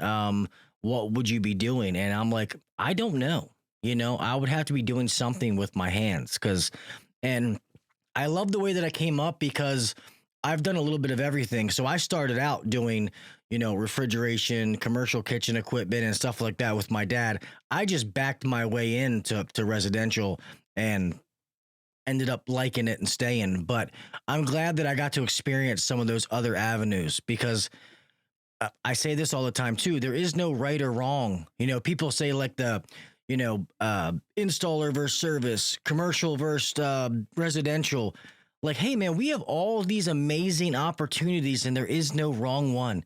what would you be doing? And I'm like, I don't know. You know, I would have to be doing something with my hands and I love the way that I came up because I've done a little bit of everything. So I started out doing, you know, refrigeration, commercial kitchen equipment and stuff like that with my dad. I just backed my way into residential and ended up liking it and staying. But I'm glad that I got to experience some of those other avenues because I say this all the time too. There is no right or wrong. You know, people say like installer versus service, commercial versus residential. Like, hey, man, we have all these amazing opportunities and there is no wrong one.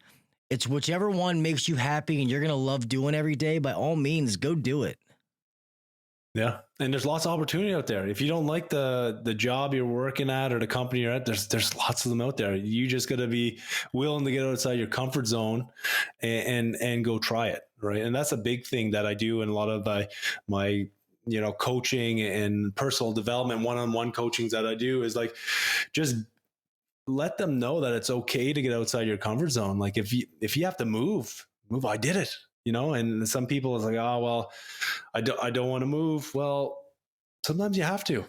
It's whichever one makes you happy and you're going to love doing every day. By all means, go do it. Yeah. And there's lots of opportunity out there. If you don't like the job you're working at or the company you're at, there's lots of them out there. You just got to be willing to get outside your comfort zone and go try it. Right. And that's a big thing that I do in a lot of my you know, coaching and personal development, one-on-one coachings that I do is like, just let them know that it's okay to get outside your comfort zone. Like if you have to move, I did it, you know, and some people is like, oh, well, I don't want to move. Well, sometimes you have to,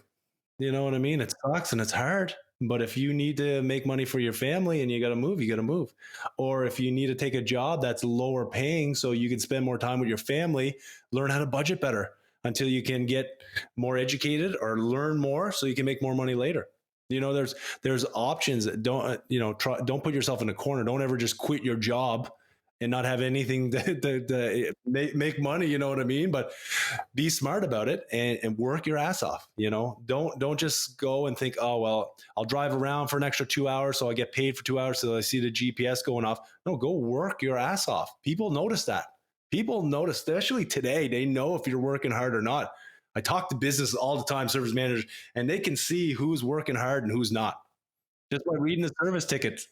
you know what I mean? It sucks and it's hard, but if you need to make money for your family and you got to move. Or if you need to take a job that's lower paying so you can spend more time with your family, learn how to budget better until you can get more educated or learn more so you can make more money later. You know, there's options that don't put yourself in a corner. Don't ever just quit your job and not have anything to make money. You know what I mean? But be smart about it and work your ass off. You know, don't just go and think, oh, well, I'll drive around for an extra 2 hours. So I get paid for 2 hours. So I see the GPS going off. No, go work your ass off. People notice that. People notice, especially today, they know if you're working hard or not. I talk to business all the time, service managers, and they can see who's working hard and who's not just by reading the service tickets.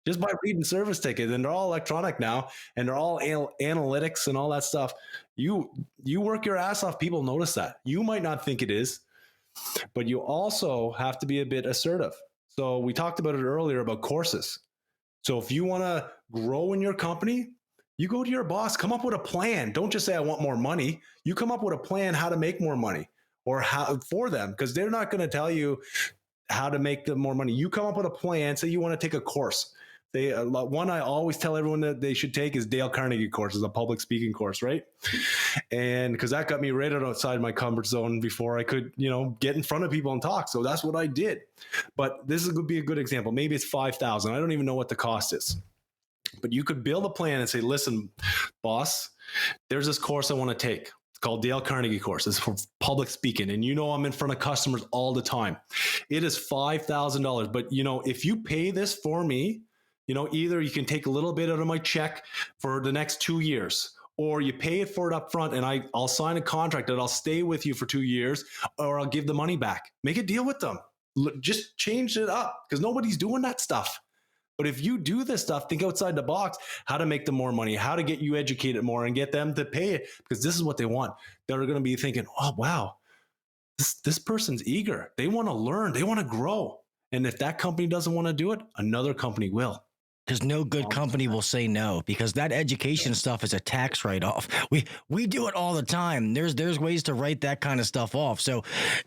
And they're all electronic now, and they're all analytics and all that stuff. You work your ass off. People notice that. You might not think it is, but you also have to be a bit assertive. So we talked about it earlier about courses. So if you want to grow in your company, you go to your boss, come up with a plan. Don't just say, I want more money. You come up with a plan how to make more money or how for them, because they're not going to tell you how to make them more money. You come up with a plan. Say you want to take a course. One I always tell everyone that they should take is Dale Carnegie course, is a public speaking course, right? And because that got me right outside my comfort zone before I could, you know, get in front of people and talk. So that's what I did. But this would be a good example. Maybe it's $5,000. I don't even know what the cost is. But you could build a plan and say, listen, boss, there's this course I want to take. It's called Dale Carnegie course. It's for public speaking. And you know, I'm in front of customers all the time. It is $5,000. But, you know, if you pay this for me, you know, either you can take a little bit out of my check for the next 2 years, or you pay it for it up front and I'll sign a contract that I'll stay with you for 2 years, or I'll give the money back. Make a deal with them. Just change it up because nobody's doing that stuff. But if you do this stuff, think outside the box, how to make them more money, how to get you educated more and get them to pay it, because this is what they want. They're going to be thinking, oh, wow, this person's eager. They want to learn. They want to grow. And if that company doesn't want to do it, another company will. Because no good company will say no, because that education stuff is a tax write-off. We do it all the time. There's ways to write that kind of stuff off. So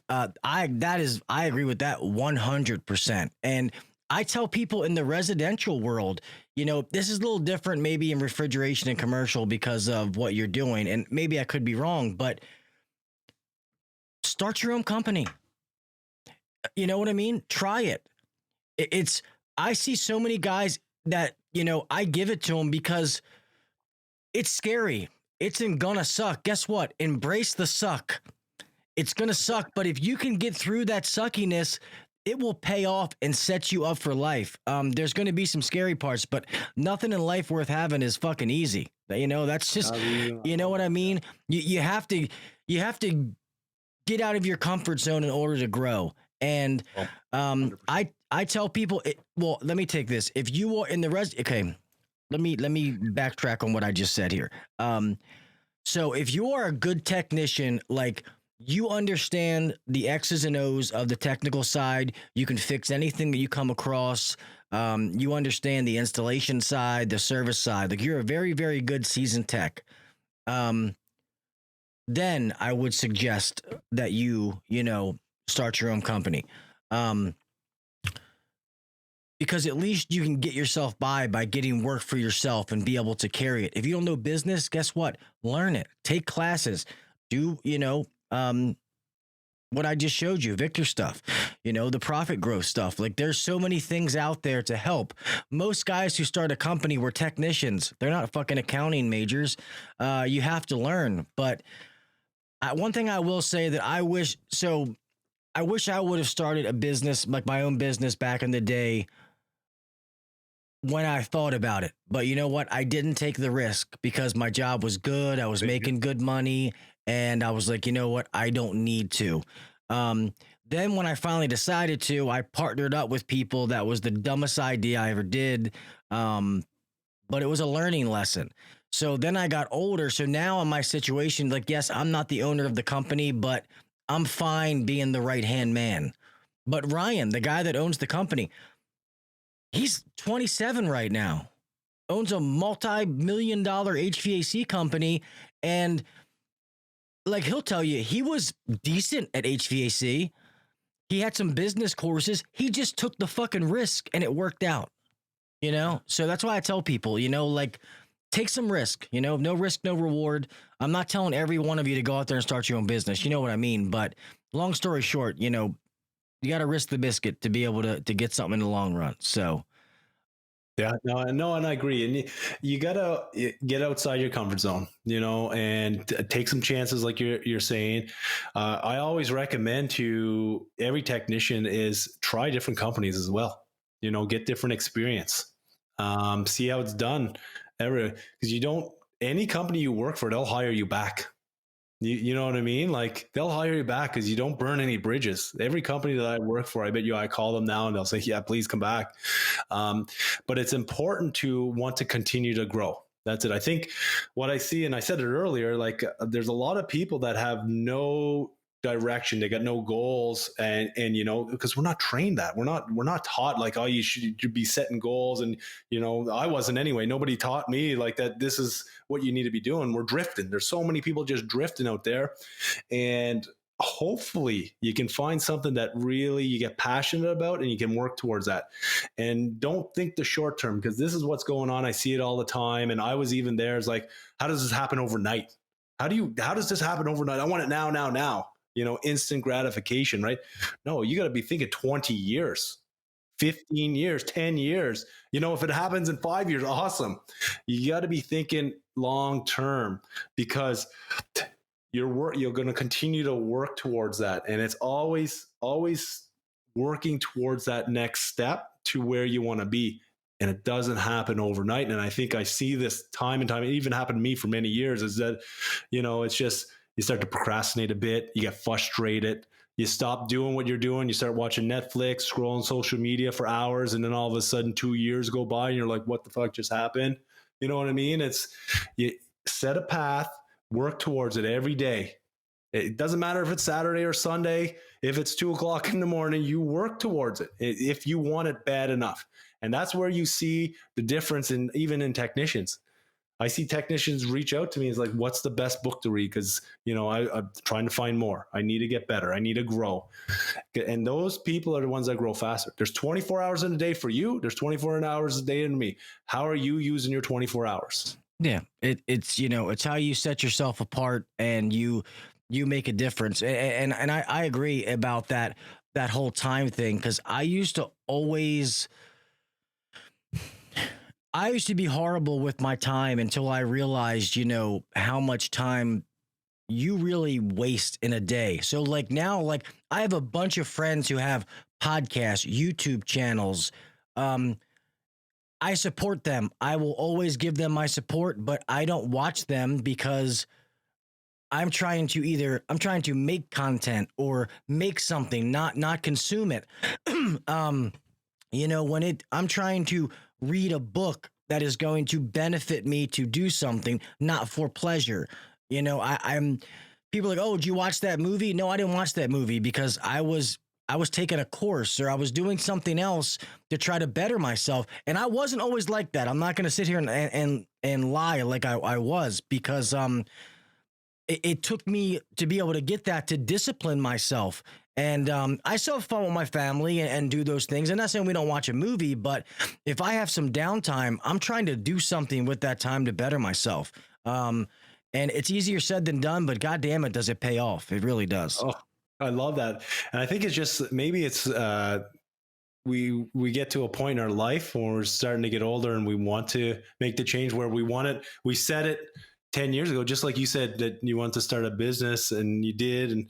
I agree with that 100%. And I tell people in the residential world, you know, this is a little different maybe in refrigeration and commercial because of what you're doing. And maybe I could be wrong, but start your own company. You know what I mean? Try it. It's I see so many guys that, I give it to them because it's scary. It's gonna suck. Guess what? Embrace the suck. It's gonna suck, but if you can get through that suckiness, it will pay off and set you up for life. There's gonna be some scary parts, but nothing in life worth having is fucking easy. That's just, you know what I mean? You have to get out of your comfort zone in order to grow. And I tell people, well, let me take this. If you are in the okay, let me backtrack on what I just said here. So if you are a good technician, like you understand the X's and O's of the technical side, you can fix anything that you come across. You understand the installation side, the service side. Like you're a very, very good seasoned tech. Then I would suggest that you start your own company. Because at least you can get yourself by getting work for yourself and be able to carry it. If you don't know business, guess what? Learn it. Take classes. Do, what I just showed you, Victor stuff, the profit growth stuff. Like there's so many things out there to help. Most guys who start a company were technicians. They're not fucking accounting majors. You have to learn. But one thing I will say that I wish I would have started a business, like my own business back in the day when I thought about it. But you know what? I didn't take the risk because my job was good. I was making good money. And I was like, you know what? I don't need to. Then when I finally decided to, I partnered up with people. That was the dumbest idea I ever did. But it was a learning lesson. So then I got older. So now in my situation, like, yes, I'm not the owner of the company, but I'm fine being the right-hand man. But Ryan, the guy that owns the company, he's 27 right now, owns a multi-million-dollar HVAC company. And like, he'll tell you, he was decent at HVAC. He had some business courses. He just took the fucking risk and it worked out, So that's why I tell people, like, take some risk, no risk, no reward. I'm not telling every one of you to go out there and start your own business. You know what I mean? But long story short, you got to risk the biscuit to be able to get something in the long run. So. Yeah, no, and I agree. And you gotta get outside your comfort zone, and take some chances, like you're saying. I always recommend to every technician is try different companies as well. Get different experience, see how it's done. Because any company you work for, they'll hire you back. You know what I mean? Like they'll hire you back because you don't burn any bridges. Every company that I work for, I bet you I call them now and they'll say, yeah, please come back. But it's important to want to continue to grow. That's it. I think what I see, and I said it earlier, like there's a lot of people that have no direction. They got no goals, and because we're not trained that. We're not taught like, oh, you should be setting goals, and I wasn't anyway. Nobody taught me like that. This is what you need to be doing. We're drifting. There's so many people just drifting out there, and hopefully you can find something that really you get passionate about and you can work towards that. And don't think the short term, because this is what's going on. I see it all the time, and I was even there. It's like, how does this happen overnight? How does this happen overnight? I want it now. Instant gratification, right? No, you got to be thinking 20 years, 15 years, 10 years. If it happens in 5 years, awesome. You got to be thinking long term, because you're going to continue to work towards that. And it's always working towards that next step to where you want to be. And it doesn't happen overnight. And I think I see this time and time. It even happened to me for many years, is that, it's just, you start to procrastinate a bit. You get frustrated. You stop doing what you're doing. You start watching Netflix, scrolling social media for hours. And then all of a sudden 2 years go by and you're like, what the fuck just happened? You know what I mean? You set a path, work towards it every day. It doesn't matter if it's Saturday or Sunday. If it's 2:00 in the morning, you work towards it if you want it bad enough. And that's where you see the difference even in technicians. I see technicians reach out to me. It's like, what's the best book to read? Because, I'm trying to find more. I need to get better. I need to grow. And those people are the ones that grow faster. There's 24 hours in a day for you. There's 24 hours a day in me. How are you using your 24 hours? Yeah, it's how you set yourself apart and you make a difference. And I agree about that. that whole time thing, because I used to be horrible with my time until I realized, how much time you really waste in a day. So like now, like I have a bunch of friends who have podcasts, YouTube channels. I support them. I will always give them my support, but I don't watch them because I'm trying to make content or make something, not consume it. I'm trying to read a book that is going to benefit me to do something, not for pleasure. I'm people are like, oh, did you watch that movie? No, I didn't watch that movie because I was taking a course or I was doing something else to try to better myself. And I wasn't always like that. I'm not going to sit here and lie like I was, because it took me to be able to get that, to discipline myself. And I still have fun with my family and do those things. I'm not saying we don't watch a movie, but if I have some downtime, I'm trying to do something with that time to better myself. And it's easier said than done, but God damn it, does it pay off? It really does. Oh, I love that. And I think it's just, maybe it's, we get to a point in our life when we're starting to get older and we want to make the change where we want it. We said it 10 years ago, just like you said that you want to start a business, and you did. And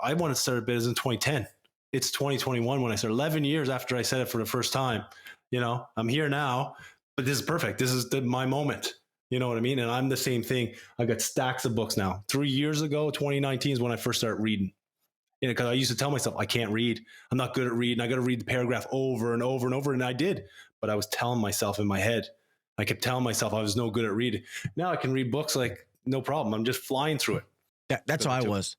I wanted to start a business in 2010. It's 2021 when I started, 11 years after I said it for the first time. I'm here now, but this is perfect. This is my moment. You know what I mean? And I'm the same thing. I got stacks of books now. 3 years ago, 2019 is when I first started reading. Because I used to tell myself, I can't read. I'm not good at reading. I got to read the paragraph over and over and over. And I did. But I was telling myself in my head, I kept telling myself I was no good at reading. Now I can read books like no problem. I'm just flying through it. That's how I was.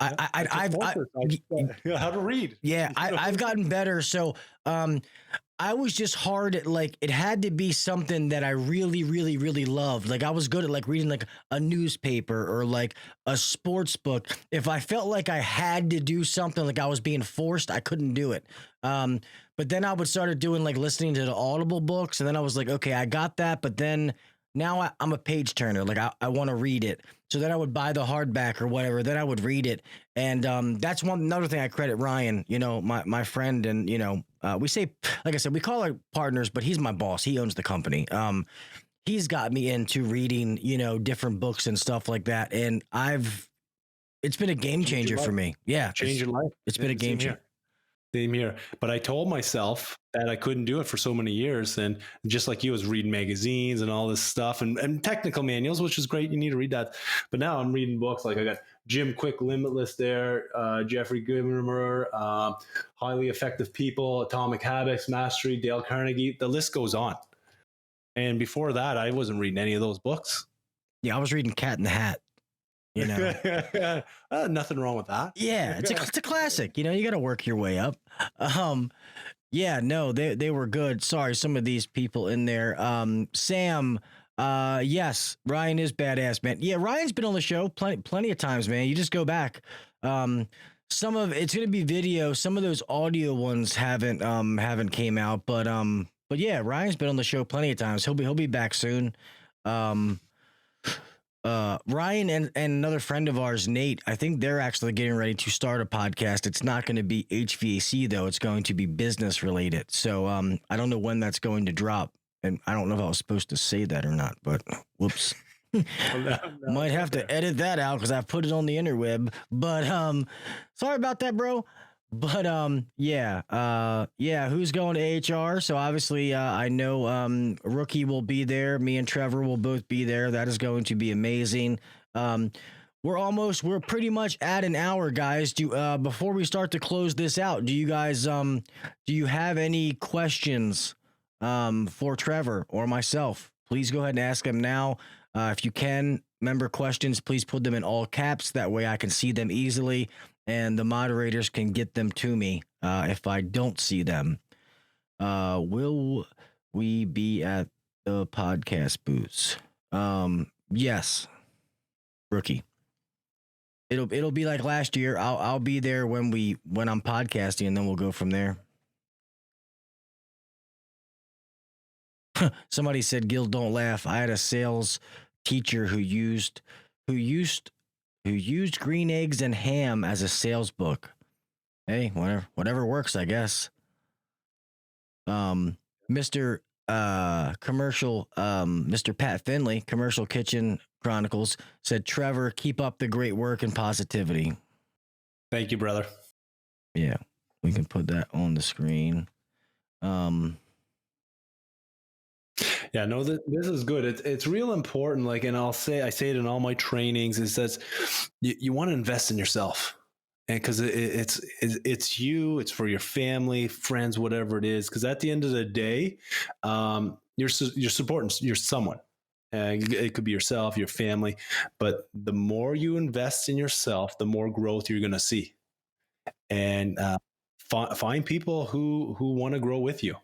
I've how to read. Yeah, I've gotten better. So I was just hard at, like, it had to be something that I really, really, really loved. Like I was good at like reading like a newspaper or like a sports book. If I felt like I had to do something, like I was being forced, I couldn't do it. But then I would start doing like listening to the Audible books. And then I was like, okay, I got that. But then now I'm a page turner. Like I want to read it. So then I would buy the hardback or whatever. Then I would read it. And that's another thing I credit Ryan, my friend. And, we say, like I said, we call our partners, but he's my boss. He owns the company. He's got me into reading, different books and stuff like that. And it's been a game changer for me. Yeah. Change your life. It's been a game changer. Same here. But I told myself that I couldn't do it for so many years. And just like you, I was reading magazines and all this stuff and technical manuals, which is great. You need to read that. But now I'm reading books like I got Jim Quick, Limitless there, Jeffrey Gitomer, Highly Effective People, Atomic Habits, Mastery, Dale Carnegie. The list goes on. And before that, I wasn't reading any of those books. Yeah, I was reading Cat in the Hat. Nothing wrong with that. Yeah, it's a classic. You got to work your way up. Yeah, no, they were good. Sorry, some of these people in there. Sam, yes, Ryan is badass, man. Yeah, Ryan's been on the show plenty of times, man. You just go back. Some of it's gonna be video. Some of those audio ones haven't came out, but yeah, Ryan's been on the show plenty of times. He'll be back soon. Ryan and another friend of ours, Nate, I think they're actually getting ready to start a podcast. It's not going to be HVAC though. It's going to be business related. So, I don't know when that's going to drop, and I don't know if I was supposed to say that or not, but whoops. Might have to edit that out because I put it on the interweb, but, sorry about that, bro. But yeah, who's going to HR? So obviously, I know Rookie will be there. Me and Trevor will both be there. That is going to be amazing. We're pretty much at an hour, guys. Before we start to close this out, do you guys do you have any questions for Trevor or myself? Please go ahead and ask them now. If you can, remember questions, please put them in all caps. That way I can see them easily. And the moderators can get them to me if I don't see them. Will we be at the podcast booths? Yes, Rookie. It'll be like last year. I'll be there when I'm podcasting, and then we'll go from there. Somebody said, "Gil, don't laugh." I had a sales teacher who used Green Eggs and Ham as a sales book. Hey, whatever works, I guess. Mr. Commercial, Mr. Pat Finley, Commercial Kitchen Chronicles, said, Trevor, keep up the great work and positivity. Thank you, brother. Yeah, we can put that on the screen. Yeah, no, this is good. It's real important. Like, and I say it in all my trainings, is that you want to invest in yourself, and because it's you, it's for your family, friends, whatever it is. Because at the end of the day, you're supporting someone. It could be yourself, your family, but the more you invest in yourself, the more growth you're going to see. And find people who want to grow with you,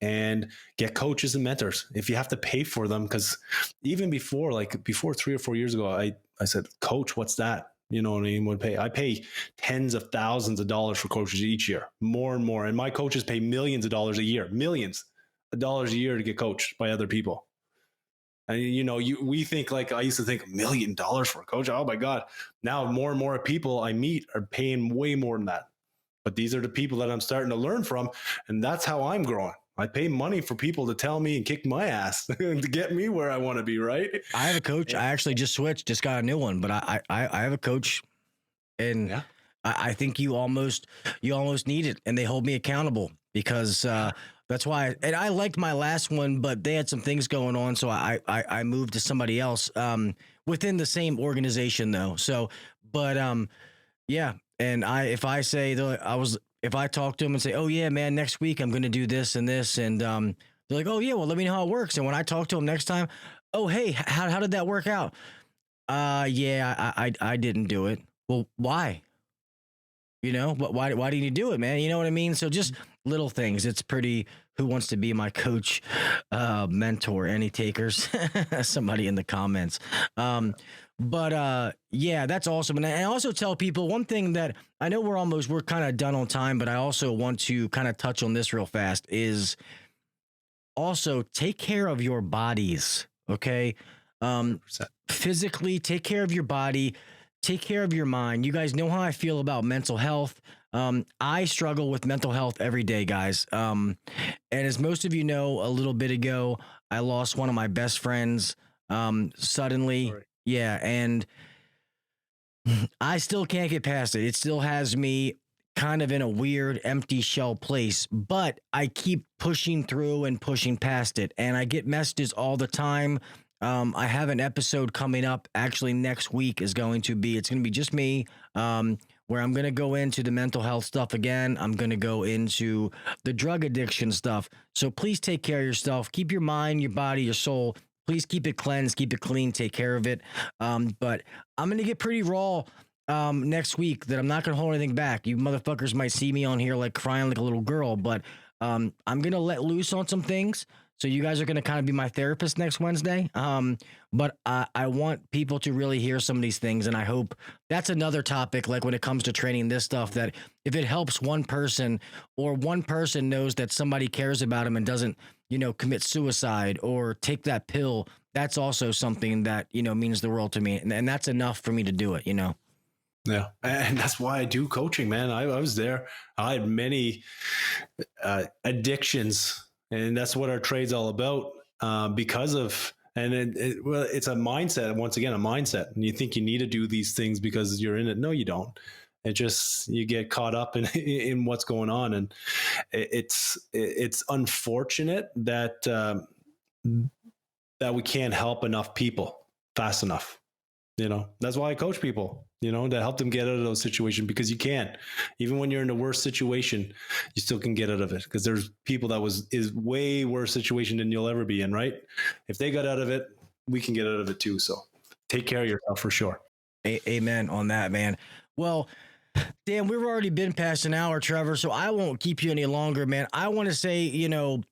and get coaches and mentors if you have to pay for them. Because even before 3 or 4 years ago, I said, coach, what's that? You know what I mean? I pay tens of thousands of dollars for coaches each year, more and more. And my coaches pay millions of dollars a year to get coached by other people. And we think, like, I used to think $1 million for a coach. Oh my God. Now more and more people I meet are paying way more than that. But these are the people that I'm starting to learn from. And that's how I'm growing. I pay money for people to tell me and kick my ass to get me where I want to be, right? I have a coach. I actually just got a new one, but I have a coach, and yeah. I think you almost need it, and they hold me accountable because that's why. And I liked my last one, but they had some things going on, so I moved to somebody else within the same organization though. So, but yeah. And if I talk to them and say, oh yeah, man, next week I'm going to do this and this. And they're like, oh yeah, well, let me know how it works. And when I talk to them next time, oh, hey, how did that work out? Yeah, I didn't do it. Well, why? Why didn't you do it, man? You know what I mean? So just little things. It's pretty, who wants to be my coach, mentor? Any takers? Somebody in the comments. But yeah, that's awesome. And I also tell people one thing that I know we're kind of done on time, but I also want to kind of touch on this real fast is also take care of your bodies. Okay. 100%. Physically take care of your body, take care of your mind. You guys know how I feel about mental health. I struggle with mental health every day, guys. And as most of you know, a little bit ago, I lost one of my best friends suddenly. Sorry. Yeah, and I still can't get past it. It still has me kind of in a weird empty shell place, but I keep pushing through and pushing past it. And I get messages all the time. I have an episode coming up actually next week it's going to be just me, where I'm going to go into the mental health stuff again. I'm going to go into the drug addiction stuff. So please take care of yourself. Keep your mind, your body, your soul. Please keep it cleansed, keep it clean, take care of it. But I'm going to get pretty raw next week that I'm not going to hold anything back. You motherfuckers might see me on here like crying like a little girl, but I'm going to let loose on some things. So you guys are going to kind of be my therapist next Wednesday. But I want people to really hear some of these things. And I hope that's another topic, like when it comes to training this stuff, that if it helps one person or one person knows that somebody cares about him and doesn't, commit suicide or take that pill, that's also something that, means the world to me. And that's enough for me to do it, Yeah. And that's why I do coaching, man. I was there. I had many addictions, and that's what our trade's all about, because of, and it's a mindset. Once again, a mindset. And you think you need to do these things because you're in it. No, you don't. It just, you get caught up in what's going on. And it's unfortunate that we can't help enough people fast enough. That's why I coach people, to help them get out of those situations, because you can. Even when you're in the worst situation, you still can get out of it, because there's people that is way worse situation than you'll ever be in, right? If they got out of it, we can get out of it too. So take care of yourself for sure. Amen on that, man. Well, damn, we've already been past an hour, Trevor, so I won't keep you any longer, man. I want to say, you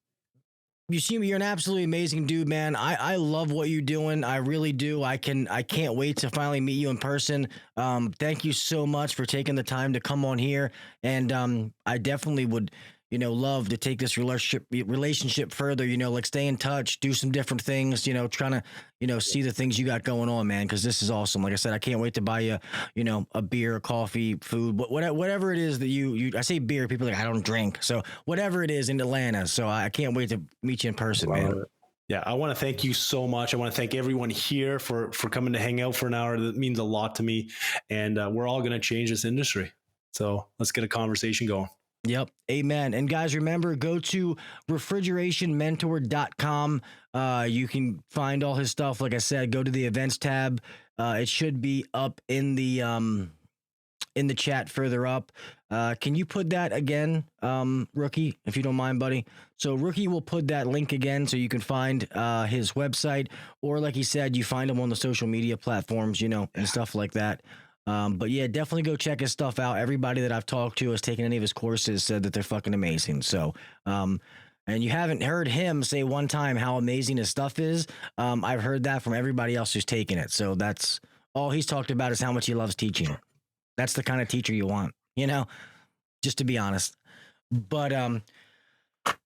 see me, you're an absolutely amazing dude, man. I love what you're doing. I really do. I can't wait to finally meet you in person. Thank you so much for taking the time to come on here. And I definitely would, love to take this relationship further, like stay in touch, do some different things, trying to, see the things you got going on, man. Cause this is awesome. Like I said, I can't wait to buy you, a beer, coffee, food, whatever it is that I say beer, people are like, I don't drink. So whatever it is in Atlanta. So I can't wait to meet you in person, man. Yeah, I want to thank you so much. I want to thank everyone here for coming to hang out for an hour. That means a lot to me. And we're all going to change this industry. So let's get a conversation going. Yep. Amen. And guys, remember, go to refrigerationmentor.com. You can find all his stuff. Like I said, go to the events tab. It should be up in the chat further up. Can you put that again, Rookie, if you don't mind, buddy? So Rookie will put that link again so you can find his website, or like he said, you find him on the social media platforms, and stuff like that. But yeah, definitely go check his stuff out. Everybody that I've talked to has taken any of his courses, said that they're fucking amazing. So, and you haven't heard him say one time how amazing his stuff is. I've heard that from everybody else who's taken it. So that's all he's talked about, is how much he loves teaching. That's the kind of teacher you want, just to be honest. But, all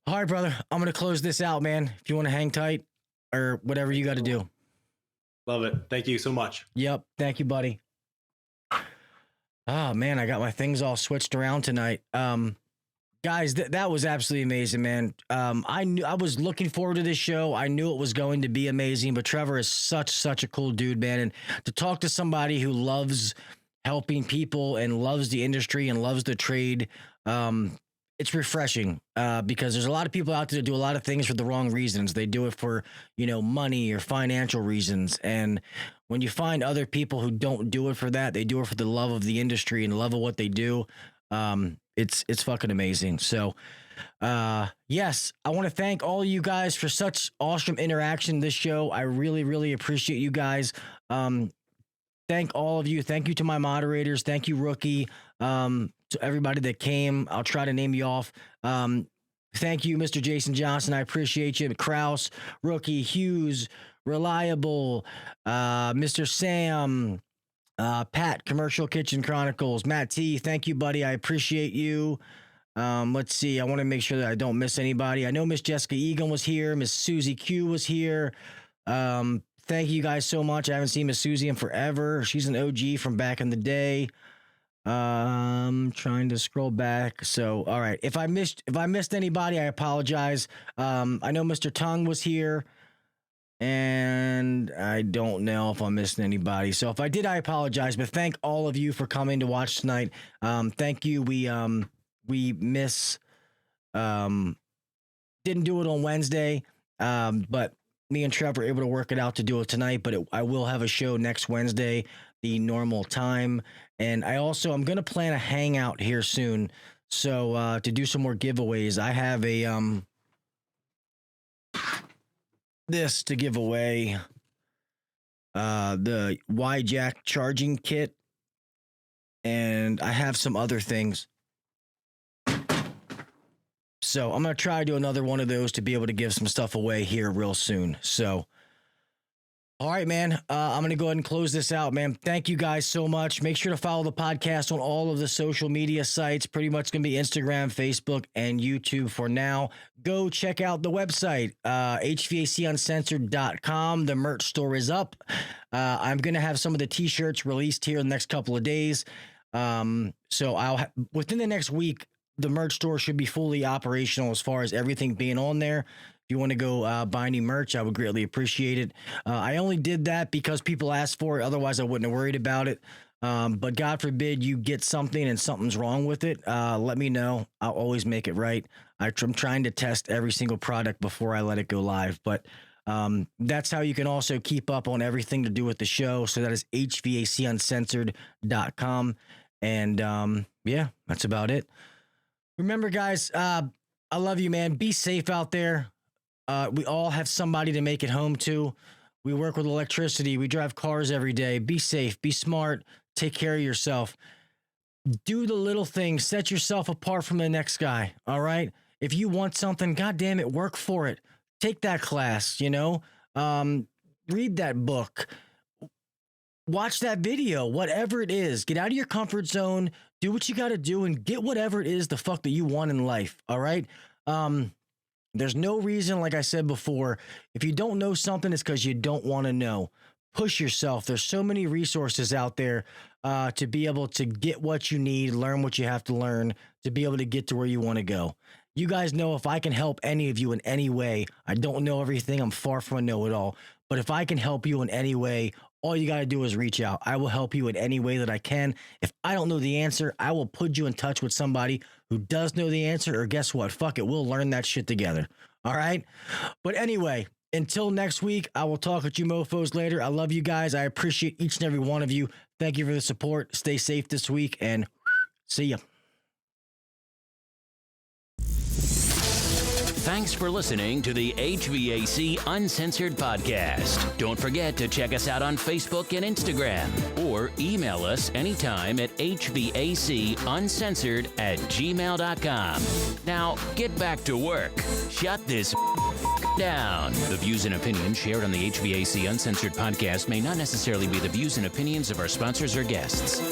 right, brother, I'm going to close this out, man. If you want to hang tight or whatever you got to do. Love it. Thank you so much. Yep. Thank you, buddy. Oh man, I got my things all switched around tonight. Guys, that was absolutely amazing, man. I was looking forward to this show. I knew it was going to be amazing, but Trevor is such a cool dude, man. And to talk to somebody who loves helping people and loves the industry and loves the trade, it's refreshing, because there's a lot of people out there that do a lot of things for the wrong reasons. They do it for, money or financial reasons. And when you find other people who don't do it for that, they do it for the love of the industry and love of what they do. It's fucking amazing. So, yes, I want to thank all of you guys for such awesome interaction this show. I really appreciate you guys. Thank all of you. Thank you to my moderators. Thank you, Rookie. To everybody that came. I'll try to name you off. Thank you, Mr. Jason Johnson. I appreciate you. Kraus, Rookie, Hughes, Reliable, Mr. Sam, Pat, Commercial Kitchen Chronicles, Matt T. Thank you, buddy. I appreciate you. Let's see. I want to make sure that I don't miss anybody. I know Miss Jessica Egan was here. Miss Susie Q was here. Thank you guys so much. I haven't seen Miss Susie in forever. She's an OG from back in the day. Trying to scroll back. So, all right. If I missed anybody, I apologize. I know Mr. Tongue was here, and I don't know if I'm missing anybody. So if I did, I apologize, but thank all of you for coming to watch tonight. Thank you. We didn't do it on Wednesday. But me and Trevor were able to work it out to do it tonight, but I will have a show next Wednesday, the normal time. And I'm going to plan a hangout here soon. So, to do some more giveaways, I have this to give away, the Y-Jack charging kit. And I have some other things. So I'm going to try to do another one of those to be able to give some stuff away here real soon. So, all right, man, I'm going to go ahead and close this out, man. Thank you guys so much. Make sure to follow the podcast on all of the social media sites. Pretty much going to be Instagram, Facebook, and YouTube for now. Go check out the website, HVACuncensored.com. The merch store is up. I'm going to have some of the t-shirts released here in the next couple of days. So within the next week, the merch store should be fully operational as far as everything being on there. If you want to go buy any merch, I would greatly appreciate it. I only did that because people asked for it. Otherwise, I wouldn't have worried about it. But God forbid you get something and something's wrong with it. Let me know. I'll always make it right. I'm trying to test every single product before I let it go live. But that's how you can also keep up on everything to do with the show. So that is HVACuncensored.com. And yeah, that's about it. Remember, guys, I love you, man. Be safe out there. We all have somebody to make it home to. We work with electricity. We drive cars every day. Be safe. Be smart. Take care of yourself. Do the little things. Set yourself apart from the next guy. All right? If you want something, goddamn it, work for it. Take that class, read that book. Watch that video, whatever it is. Get out of your comfort zone. do what you got to do and get whatever it is the fuck that you want in life. All right. There's no reason, like I said before, if you don't know something, it's because you don't want to know. Push yourself. There's so many resources out there to be able to get what you need, learn what you have to learn to be able to get to where you want to go. You guys know if I can help any of you in any way, I don't know everything. I'm far from a know-it-all. But if I can help you in any way, all you got to do is reach out. I will help you in any way that I can. If I don't know the answer, I will put you in touch with somebody who does know the answer, or guess what? Fuck it. We'll learn that shit together. All right. But anyway, until next week, I will talk with you mofos later. I love you guys. I appreciate each and every one of you. Thank you for the support. Stay safe this week and see ya. Thanks for listening to the HVAC Uncensored podcast. Don't forget to check us out on Facebook and Instagram, or email us anytime at hvacuncensored@gmail.com. Now, get back to work. Shut this down. The views and opinions shared on the HVAC Uncensored podcast may not necessarily be the views and opinions of our sponsors or guests.